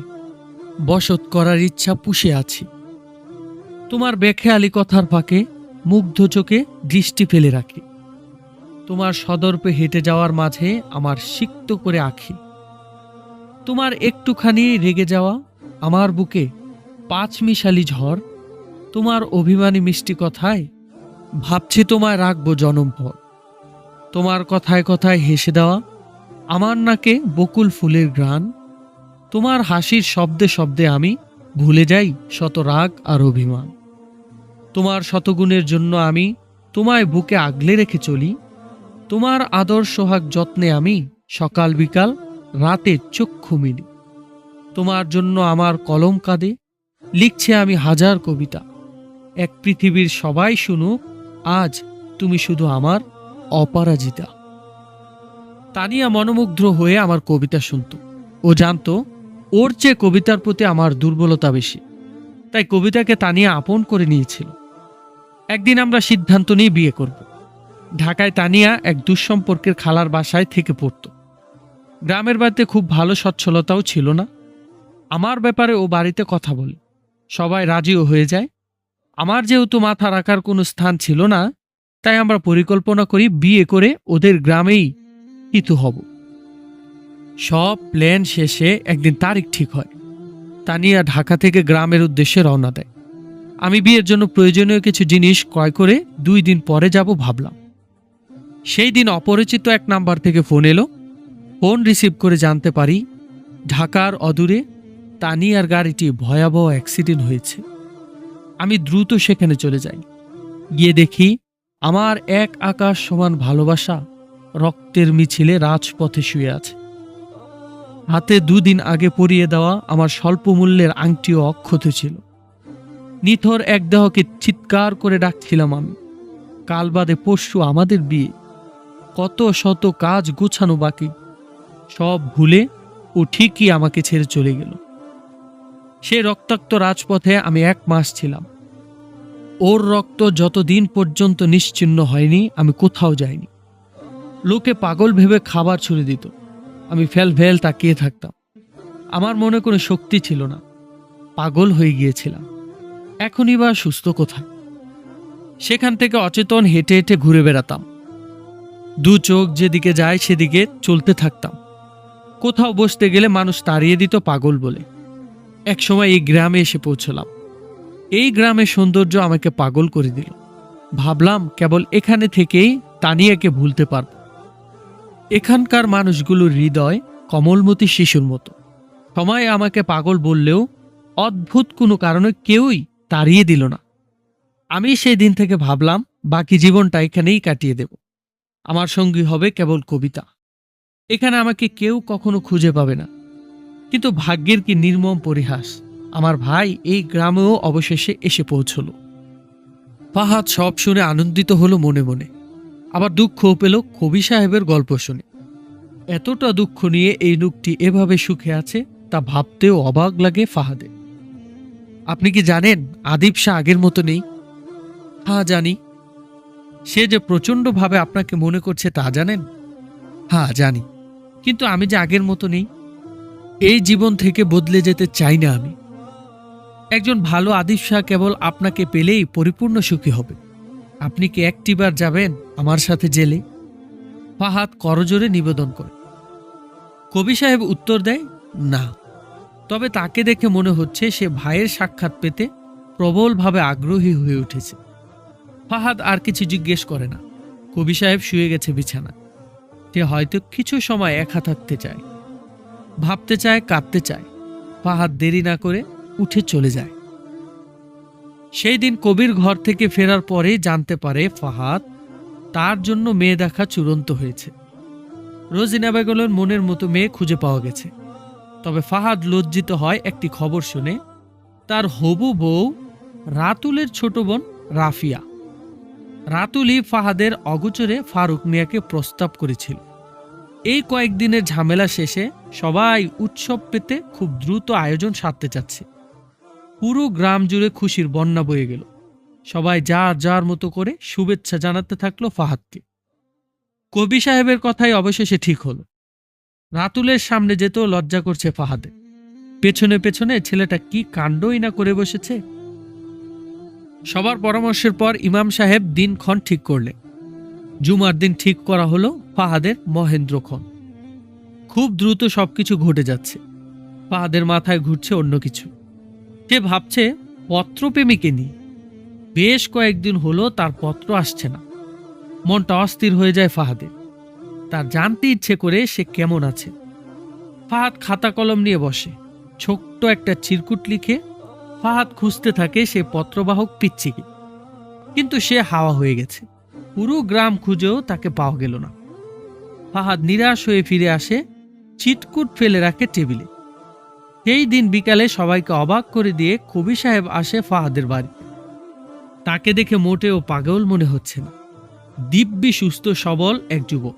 বসত করার ইচ্ছা পুষে আছি। তোমার বেখেয়ালি কথার ফাঁকে মুগ্ধ চোখে দৃষ্টি ফেলে রাখি। তোমার সদর্পে হেঁটে যাওয়ার মাঝে আমার সিক্ত করে আঁখি। তোমার একটুখানি রেগে যাওয়া আমার বুকে পাঁচমিশালি ঝড়। তোমার অভিমানী মিষ্টি কথায় ভাবছি তোমায় রাখবো জনমভর। তোমার কথায় কথায় হেসে দেওয়া আমার নাকে বকুল ফুলের ঘ্রাণ। তোমার হাসির শব্দে শব্দে আমি ভুলে যাই শত রাগ আর অভিমান। তোমার শতগুণের জন্য আমি তোমায় বুকে আগলে রেখে চলি। তোমার আদর সোহাগ যত্নে আমি সকাল বিকাল রাতে চক্ষু মিলি। তোমার জন্য আমার কলম কাঁদে, লিখছে আমি হাজার কবিতা। এক পৃথিবীর সবাই শুনুক, আজ তুমি শুধু আমার অপরাজিতা। তানিয়া মনোমুগ্ধ হয়ে আমার কবিতা শুনত। ও জানত ওর চেয়ে কবিতার প্রতি আমার দুর্বলতা বেশি, তাই কবিতাকে তানিয়া আপন করে নিয়েছিল। একদিন আমরা সিদ্ধান্ত নিয়ে বিয়ে করব। ঢাকায় তানিয়া এক দুঃসম্পর্কের খালার বাসায় থেকে পড়ত। গ্রামের বাড়িতে খুব ভালো সচ্ছলতাও ছিল না। আমার ব্যাপারে ও বাড়িতে কথা বলে, সবাই রাজিও হয়ে যায়। আমার যেহেতু মাথা রাখার কোনো স্থান ছিল না, তাই আমরা পরিকল্পনা করি বিয়ে করে ওদের গ্রামেই ইতু হব। সব প্ল্যান শেষে একদিন তারিখ ঠিক হয়। তানিয়া ঢাকা থেকে গ্রামের উদ্দেশ্যে রওনা দেয়। আমি বিয়ের জন্য প্রয়োজনীয় কিছু জিনিস ক্রয় করে 2 দিন পরে যাব ভাবলাম। সেই দিন অপরিচিত এক নাম্বার থেকে ফোন এলো। ফোন রিসিভ করে জানতে পারি ঢাকার অদূরে তানিয়ার গাড়িটি ভয়াবহ অ্যাক্সিডেন্ট হয়েছে। আমি দ্রুত সেখানে চলে যাই। গিয়ে দেখি আমার এক আকাশ সমান ভালোবাসা রক্তের মিছিলে রাজপথে শুয়ে আছে। হাতে 2 দিন আগে পরিয়ে দেওয়া আমার স্বল্প মূল্যের আংটিও অক্ষত ছিল। নিথর এক দেহকে চিৎকার করে ডাকছিলাম আমি। কাল বাদে পরশু আমাদের বিয়ে। কত শত কাজ গোছানো বাকি, সব ভুলে ও ঠিকই আমাকে ছেড়ে চলে গেল। সে রক্তাক্ত রাজপথে আমি 1 মাস ছিলাম। ওর রক্ত যতদিন পর্যন্ত নিশ্চিহ্ন হয়নি আমি কোথাও যাইনি। লোকে পাগল ভেবে খাবার ছুড়ে দিত। আমি ফেল তাকিয়ে থাকতাম। আমার মনে কোনো শক্তি ছিল না। পাগল হয়ে গিয়েছিলাম। এখনই বা সুস্থ কোথায়? সেখান থেকে অচেতন হেঁটে হেঁটে ঘুরে বেড়াতাম। দু চোখ যেদিকে যায় সেদিকে চলতে থাকতাম। কোথাও বসতে গেলে মানুষ তাড়িয়ে দিত পাগল বলে। একসময় এই গ্রামে এসে পৌঁছলাম। এই গ্রামের সৌন্দর্য আমাকে পাগল করে দিল। ভাবলাম কেবল এখানে থেকেই তানিয়াকে ভুলতে পারব। এখানকার মানুষগুলোর হৃদয় কমলমতি শিশুর মতো। সময় আমাকে পাগল বললেও অদ্ভুত কোনো কারণে কেউই তাড়িয়ে দিল না। আমি সেই দিন থেকে ভাবলাম বাকি জীবনটা এখানেই কাটিয়ে দেব। আমার সঙ্গী হবে কেবল কবিতা। এখানে আমাকে কেউ কখনো খুঁজে পাবে না। কিন্তু ভাগ্যের কি নির্মম পরিহাস, আমার ভাই এই গ্রামেও অবশেষে এসে পৌঁছল। ফাহাদ সব শুনে আনন্দিত হলো মনে মনে, আবার দুঃখও পেল কবি সাহেবের গল্প শুনে। এতটা দুঃখ নিয়ে এই লোকটি এভাবে সুখে আছে তা ভাবতেও অবাক লাগে ফাহাদে। আপনি কি জানেন আদিব শাহ আগের মতো নেই? হ্যাঁ জানি। সে যে প্রচণ্ডভাবে আপনাকে মনে করছে তা জানেন? হ্যাঁ জানি। কিন্তু আমি যে আগের মতো নেই। এই জীবন থেকে বদলে যেতে চাই না আমি। একজন ভালো আদিব শাহ কেবল আপনাকে পেলেই পরিপূর্ণ সুখী হবে। আপনি কি একটিবার যাবেন আমার সাথে জেলে? ফাহাদ করজোরে নিবেদন করে। কবি সাহেব উত্তর দেয়, না। তবে তাকে দেখে মনে হচ্ছে সে ভাইয়ের সাক্ষাৎ পেতে প্রবলভাবে আগ্রহী হয়ে উঠেছে। ফাহাদ আর কিছু জিজ্ঞেস করে না। কবি সাহেব শুয়ে গেছে বিছানা। সে হয়তো কিছু সময় একা থাকতে চায়, ভাবতে চায়, কাঁদতে চায়। ফাহাদ দেরি না করে উঠে চলে যায়। সেই দিন কবির ঘর থেকে ফেরার পরেই জানতে পারে ফাহাদ তার জন্য মেয়ে দেখা চূড়ান্ত হয়েছে। রোজিনা বেগমের মনের মতো মেয়ে খুঁজে পাওয়া গেছে। তবে ফাহাদ লজ্জিত হয় একটি খবর শুনে। তার হবু বউ রাতুলের ছোট বোন রাফিয়া। রাতুলই ফাহাদের অগোচরে ফারুক মিয়াকে প্রস্তাব করেছিল। এই কয়েকদিনের ঝামেলা শেষে সবাই উৎসব পেতে খুব দ্রুত আয়োজন সারতে চাচ্ছে। পুরো গ্রাম জুড়ে খুশির বন্যা বয়ে গেল। সবাই যার যার মতো করে শুভেচ্ছা জানাতে থাকলো ফাহাদকে। কবি সাহেবের কথাই অবশেষে ঠিক হলো। রাতুলের সামনে যেতেও লজ্জা করছে ফাহাদে। পেছনে পেছনে ছেলেটা কি কাণ্ডই না করে বসেছে। সবার পরামর্শের পর ইমাম সাহেব দিনক্ষণ ঠিক করলেন। জুমার দিন ঠিক করা হলো ফাহাদের মহেন্দ্রক্ষণ। খুব দ্রুত সবকিছু ঘটে যাচ্ছে। ফাহাদের মাথায় ঘুরছে অন্য কিছু। সে ভাবছে পত্রপ্রেমিকে নিয়ে। বেশ কয়েকদিন হলো তার পত্র আসছে না। মনটা অস্থির হয়ে যায় ফাহাদের। তার জানতে ইচ্ছে করে সে কেমন আছে। ফাহাদ খাতা কলম নিয়ে বসে। ছোট্ট একটা চিরকুট লিখে ফাহাদ খুঁজতে থাকে সে পত্রবাহক পিচ্চিকে। কিন্তু সে হাওয়া হয়ে গেছে। পুরো গ্রাম খুঁজেও তাকে পাওয়া গেল না। ফাহাদ নিরাশ হয়ে ফিরে আসে, চিটকুট ফেলে রাখে টেবিলে। সেই দিন বিকালে সবাইকে অবাক করে দিয়ে কবি সাহেব আসে ফাহাদের বাড়িতে। তাকে দেখে মোটেও পাগল মনে হচ্ছে না। দিব্যি সুস্থ সবল এক যুবক।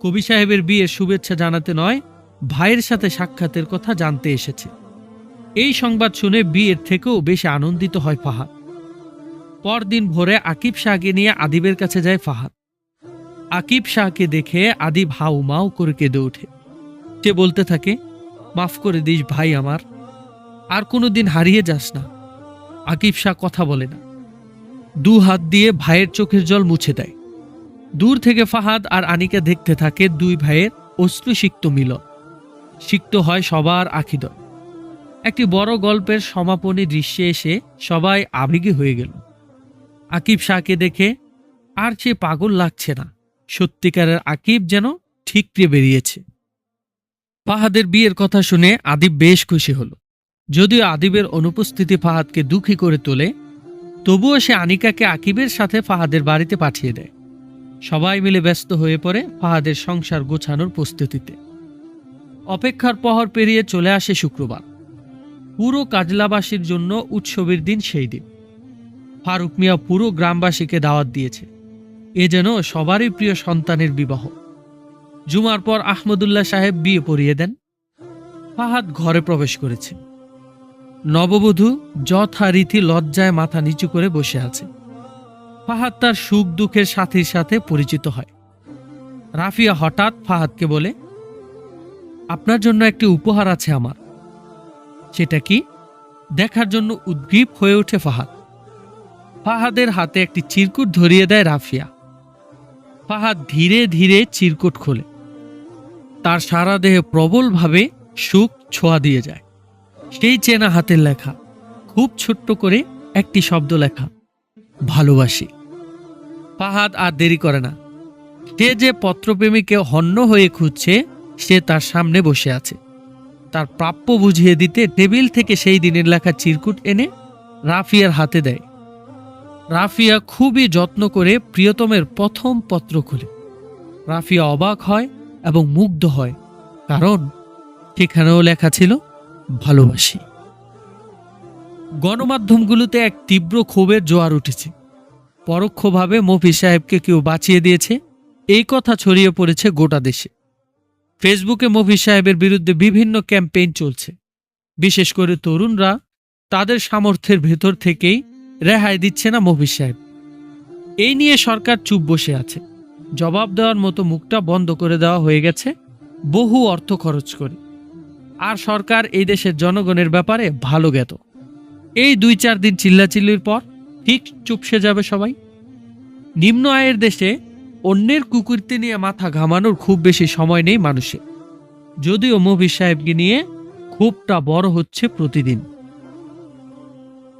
কবি সাহেবের বিয়ের শুভেচ্ছা জানাতে নয়, ভাইয়ের সাথে সাক্ষাতের কথা জানতে এসেছে। এই সংবাদ শুনে বিয়ের থেকেও বেশি আনন্দিত হয় ফাহাদ। পরদিন ভোরে আকিব শাহকে নিয়ে আদিবের কাছে যায় ফাহাদ। আকিব শাহকে দেখে আদিব হাউ মাউ করে কেঁদে ওঠে। সে বলতে থাকে, মাফ করে দিস ভাই আমার, আর কোনোদিন হারিয়ে যাস না। আকিব শাহ কথা বলে না, দু হাত দিয়ে ভাইয়ের চোখের জল মুছে দেয়। দূর থেকে ফাহাদ আর আনিকা দেখতে থাকে দুই ভাইয়ের অশ্রুসিক্ত মিলন। সিক্ত হয় সবার আখিদয়। একটি বড় গল্পের সমাপনী দৃশ্যে এসে সবাই আবেগী হয়ে গেল। আকিব শাহকে দেখে আর সে পাগল লাগছে না। সত্যিকারের আকিব যেন ঠিকরে বেরিয়েছে। ফাহাদের বিয়ের কথা শুনে আদিব বেশ খুশি হল। যদিও আদিবের অনুপস্থিতি ফাহাদকে দুঃখী করে তোলে, তবুও সে আনিকাকে আকিবের সাথে ফাহাদের বাড়িতে পাঠিয়ে দেয়। সবাই মিলে ব্যস্ত হয়ে পড়ে ফাহাদের সংসার গোছানোর প্রস্তুতিতে। অপেক্ষার প্রহর পেরিয়ে চলে আসে শুক্রবার। পুরো কাজলাবাসীর জন্য উৎসবের দিন সেই দিন। ফারুক মিয়া পুরো গ্রামবাসীকে দাওয়াত দিয়েছে। এ যেন সবারই প্রিয় সন্তানের বিবাহ। জুমার পর আহমদুল্লাহ সাহেব বিয়ে পড়িয়ে দেন। ফাহাদ ঘরে প্রবেশ করেছে। নববধূ যথারীতি লজ্জায় মাথা নিচু করে বসে আছে। ফাহাদ তার সুখ দুঃখের সাথীর সাথে পরিচিত হয়। রাফিয়া হঠাৎ ফাহাদকে বলে, আপনার জন্য একটি উপহার আছে আমার। সেটা কি দেখার জন্য উদ্গ্রীব হয়ে ওঠে ফাহাদ। ফাহাদের হাতে একটি চিরকুট ধরিয়ে দেয় রাফিয়া। ফাহাদ ধীরে ধীরে চিরকুট খোলে। তার সারা দেহে প্রবলভাবে সুখ ছোঁয়া দিয়ে যায়। সেই চেনা হাতের লেখা, খুব ছোট্ট করে একটি শব্দ লেখা, ভালোবাসি। ফাহাদ আর দেরি করে না। সে যে পত্রপ্রেমীকে হন্য হয়ে খুঁজছে সে তার সামনে বসে আছে। তার প্রাপ্য বুঝিয়ে দিতে টেবিল থেকে সেই দিনের লেখা চিরকুট এনে রাফিয়ার হাতে দেয়। রাফিয়া খুবই যত্ন করে প্রিয়তমের প্রথম পত্র খুলে। রাফিয়া অবাক হয় এবং মুগ্ধ হয়, কারণ সেখানেও লেখা ছিল ভালোবাসি। গণমাধ্যমগুলোতে এক তীব্র ক্ষোভের জোয়ার উঠেছে। পরোক্ষভাবে মফিজ সাহেবকে কেউ বাঁচিয়ে দিয়েছে, এই কথা ছড়িয়ে পড়েছে গোটা দেশে। ফেসবুকে মফিজ সাহেবের বিরুদ্ধে বিভিন্ন ক্যাম্পেইন চলছে। বিশেষ করে তরুণরা তাদের সামর্থ্যের ভেতর থেকেই রেহাই দিচ্ছে না মফিজ সাহেব। এই নিয়ে সরকার চুপ বসে আছে। জবাব দেওয়ার মতো মুখটা বন্ধ করে দেওয়া হয়ে গেছে বহু অর্থ খরচ করে। আর সরকার এই দেশের জনগণের ব্যাপারে ভালো জ্ঞাত। এই 2-4 দিন চিল্লাচিল্লির পর ঠিক চুপসে যাবে সবাই। নিম্ন আয়ের দেশে অন্যের কুকুরতে নিয়ে মাথা ঘামানোর খুব বেশি সময় নেই মানুষের। যদিও মফিজ সাহেবকে নিয়ে ক্ষোভটা বড় হচ্ছে প্রতিদিন।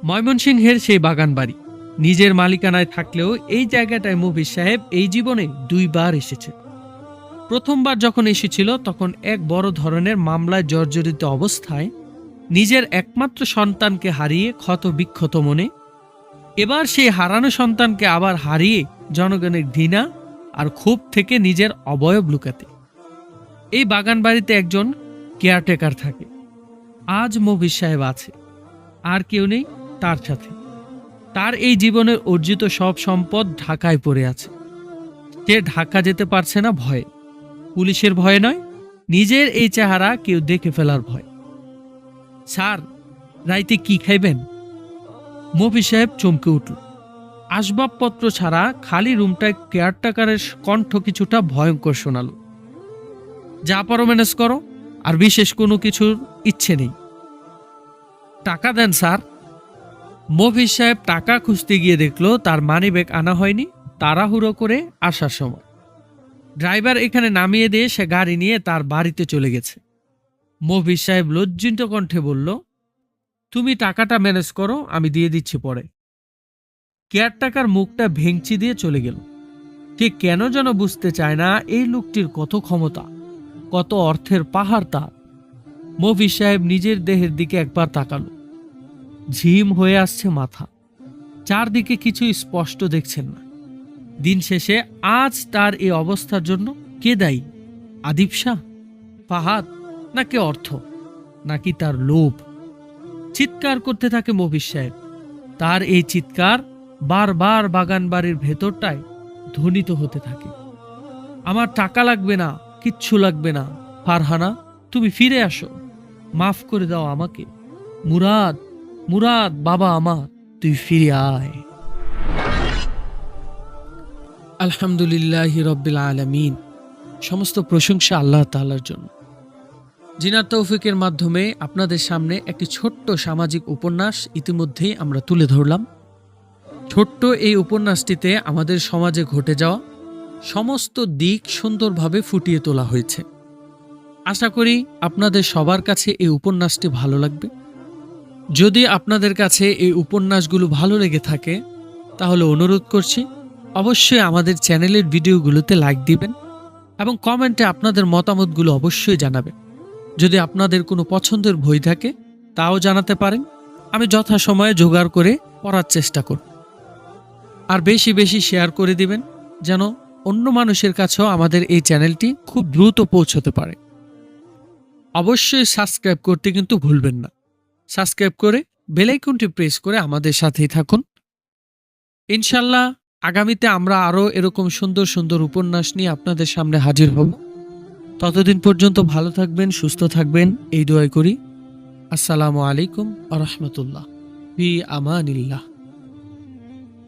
ময়মনসিংহের সেই বাগান বাড়ি নিজের মালিকানায় থাকলেও এই জায়গাটায় মফিজ সাহেব এই জীবনে 2 বার এসেছে। প্রথমবার যখন এসেছিল তখন এক বড় ধরনের মামলায় জর্জরিত অবস্থায়, নিজের একমাত্র সন্তানকে হারিয়ে ক্ষত বিক্ষত মনে। এবার সেই হারানো সন্তানকে আবার হারিয়ে জনগণের ঘৃণা আর ক্ষোভ থেকে নিজের অবয়ব লুকাতে। এই বাগান বাড়িতে একজন কেয়ারটেকার থাকে। আজ মফিজ সাহেব আছে, আর কেউ নেই তার সাথে। তার এই জীবনের অর্জিত সব সম্পদ ঢাকায় পড়ে আছে। সে ঢাকা যেতে পারছে না ভয়ে, পুলিশের ভয়ে নয়, নিজের এই চেহারা কেউ দেখে ফেলার ভয়। স্যার, রাইতে কি খাইবেন? মফিজ সাহেব চমকে উঠল। আসবাবপত্র ছাড়া খালি রুমটায় কেয়ারটেকারের কণ্ঠ কিছুটা ভয়ঙ্কর শোনাল। যা পারো ম্যানেজ করো, আর বিশেষ কোনো কিছুর ইচ্ছে নেই। টাকা দেন স্যার। মফিজ সাহেব টাকা খুঁজতে গিয়ে দেখলো তার মানিব্যাগ আনা হয়নি। তাড়াহুড়ো করে আসার সময় ড্রাইভার এখানে নামিয়ে দিয়ে সে গাড়ি নিয়ে তার বাড়িতে চলে গেছে। মফিজ সাহেব লজ্জিত কণ্ঠে বলল, তুমি টাকাটা ম্যানেজ করো, আমি দিয়ে দিচ্ছি পরে। কেয়ারটেকার মুখটা ভেঙচি দিয়ে চলে গেল। কে কেন যেন বুঝতে চায় না এই লোকটির কত ক্ষমতা, কত অর্থের পাহাড় তার। মফিজ সাহেব নিজের দেহের দিকে একবার তাকালো। ঝিম হয়ে আসছে মাথা, চারদিকে কিছু স্পষ্ট দেখছেন না। দিন শেষে আজ তার এই অবস্থার জন্য কে দায়ী? আদিব শাহ, ফাহাদ, নাকি অর্থ, নাকি তার লোভ? চিৎকার করতে থাকে মফিজ সাহেব। তার এই চিৎকার বারবার বাগান বাড়ির ভেতরটায় ধ্বনিত হতে থাকে। আমার টাকা লাগবে না, কিচ্ছু লাগবে না। ফারহানা, তুমি ফিরে আসো, মাফ করে দাও আমাকে। মুরাদ, মুরাদ বাবা আমার, তুই ফিরে আয়। আলহামদুলিল্লাহি রাব্বিল আলামিন। সমস্ত প্রশংসা আল্লাহ তাআলার জন্য। জিনাত তৌফিকের মাধ্যমে আপনাদের সামনে একটি ছোট্ট সামাজিক উপন্যাস ইতিমধ্যেই আমরা তুলে ধরলাম। ছোট্ট এই উপন্যাসটিতে আমাদের সমাজে ঘটে যাওয়া সমস্ত দিক সুন্দরভাবে ফুটিয়ে তোলা হয়েছে। আশা করি আপনাদের সবার কাছে এই উপন্যাসটি ভালো লাগবে। যদি আপনাদের কাছে এই উপন্যাসগুলো ভালো লেগে থাকে তাহলে অনুরোধ করছি অবশ্যই আমাদের চ্যানেলের ভিডিওগুলোতে লাইক দিবেন এবং কমেন্টে আপনাদের মতামতগুলো অবশ্যই জানাবেন। যদি আপনাদের কোনো পছন্দের বই থাকে তাও জানাতে পারেন, আমি যথাসময়ে জোগাড় করে পড়ার চেষ্টা করব। আর বেশি বেশি শেয়ার করে দিবেন যেন অন্য মানুষের কাছেও আমাদের এই চ্যানেলটি খুব দ্রুত পৌঁছতে পারে। অবশ্যই সাবস্ক্রাইব করতে কিন্তু ভুলবেন না। সাবস্ক্রাইব করে বেল আইকনটি প্রেস করে আমাদের সাথেই থাকুন। ইনশাল্লাহ আগামীতে আমরা আরও এরকম সুন্দর সুন্দর উপন্যাস নিয়ে আপনাদের সামনে হাজির হব। ততদিন পর্যন্ত ভালো থাকবেন, সুস্থ থাকবেন, এই দোয়াই করি। আসসালামু আলাইকুম ওয়া রাহমাতুল্লাহ। ফি আমানিল্লাহ।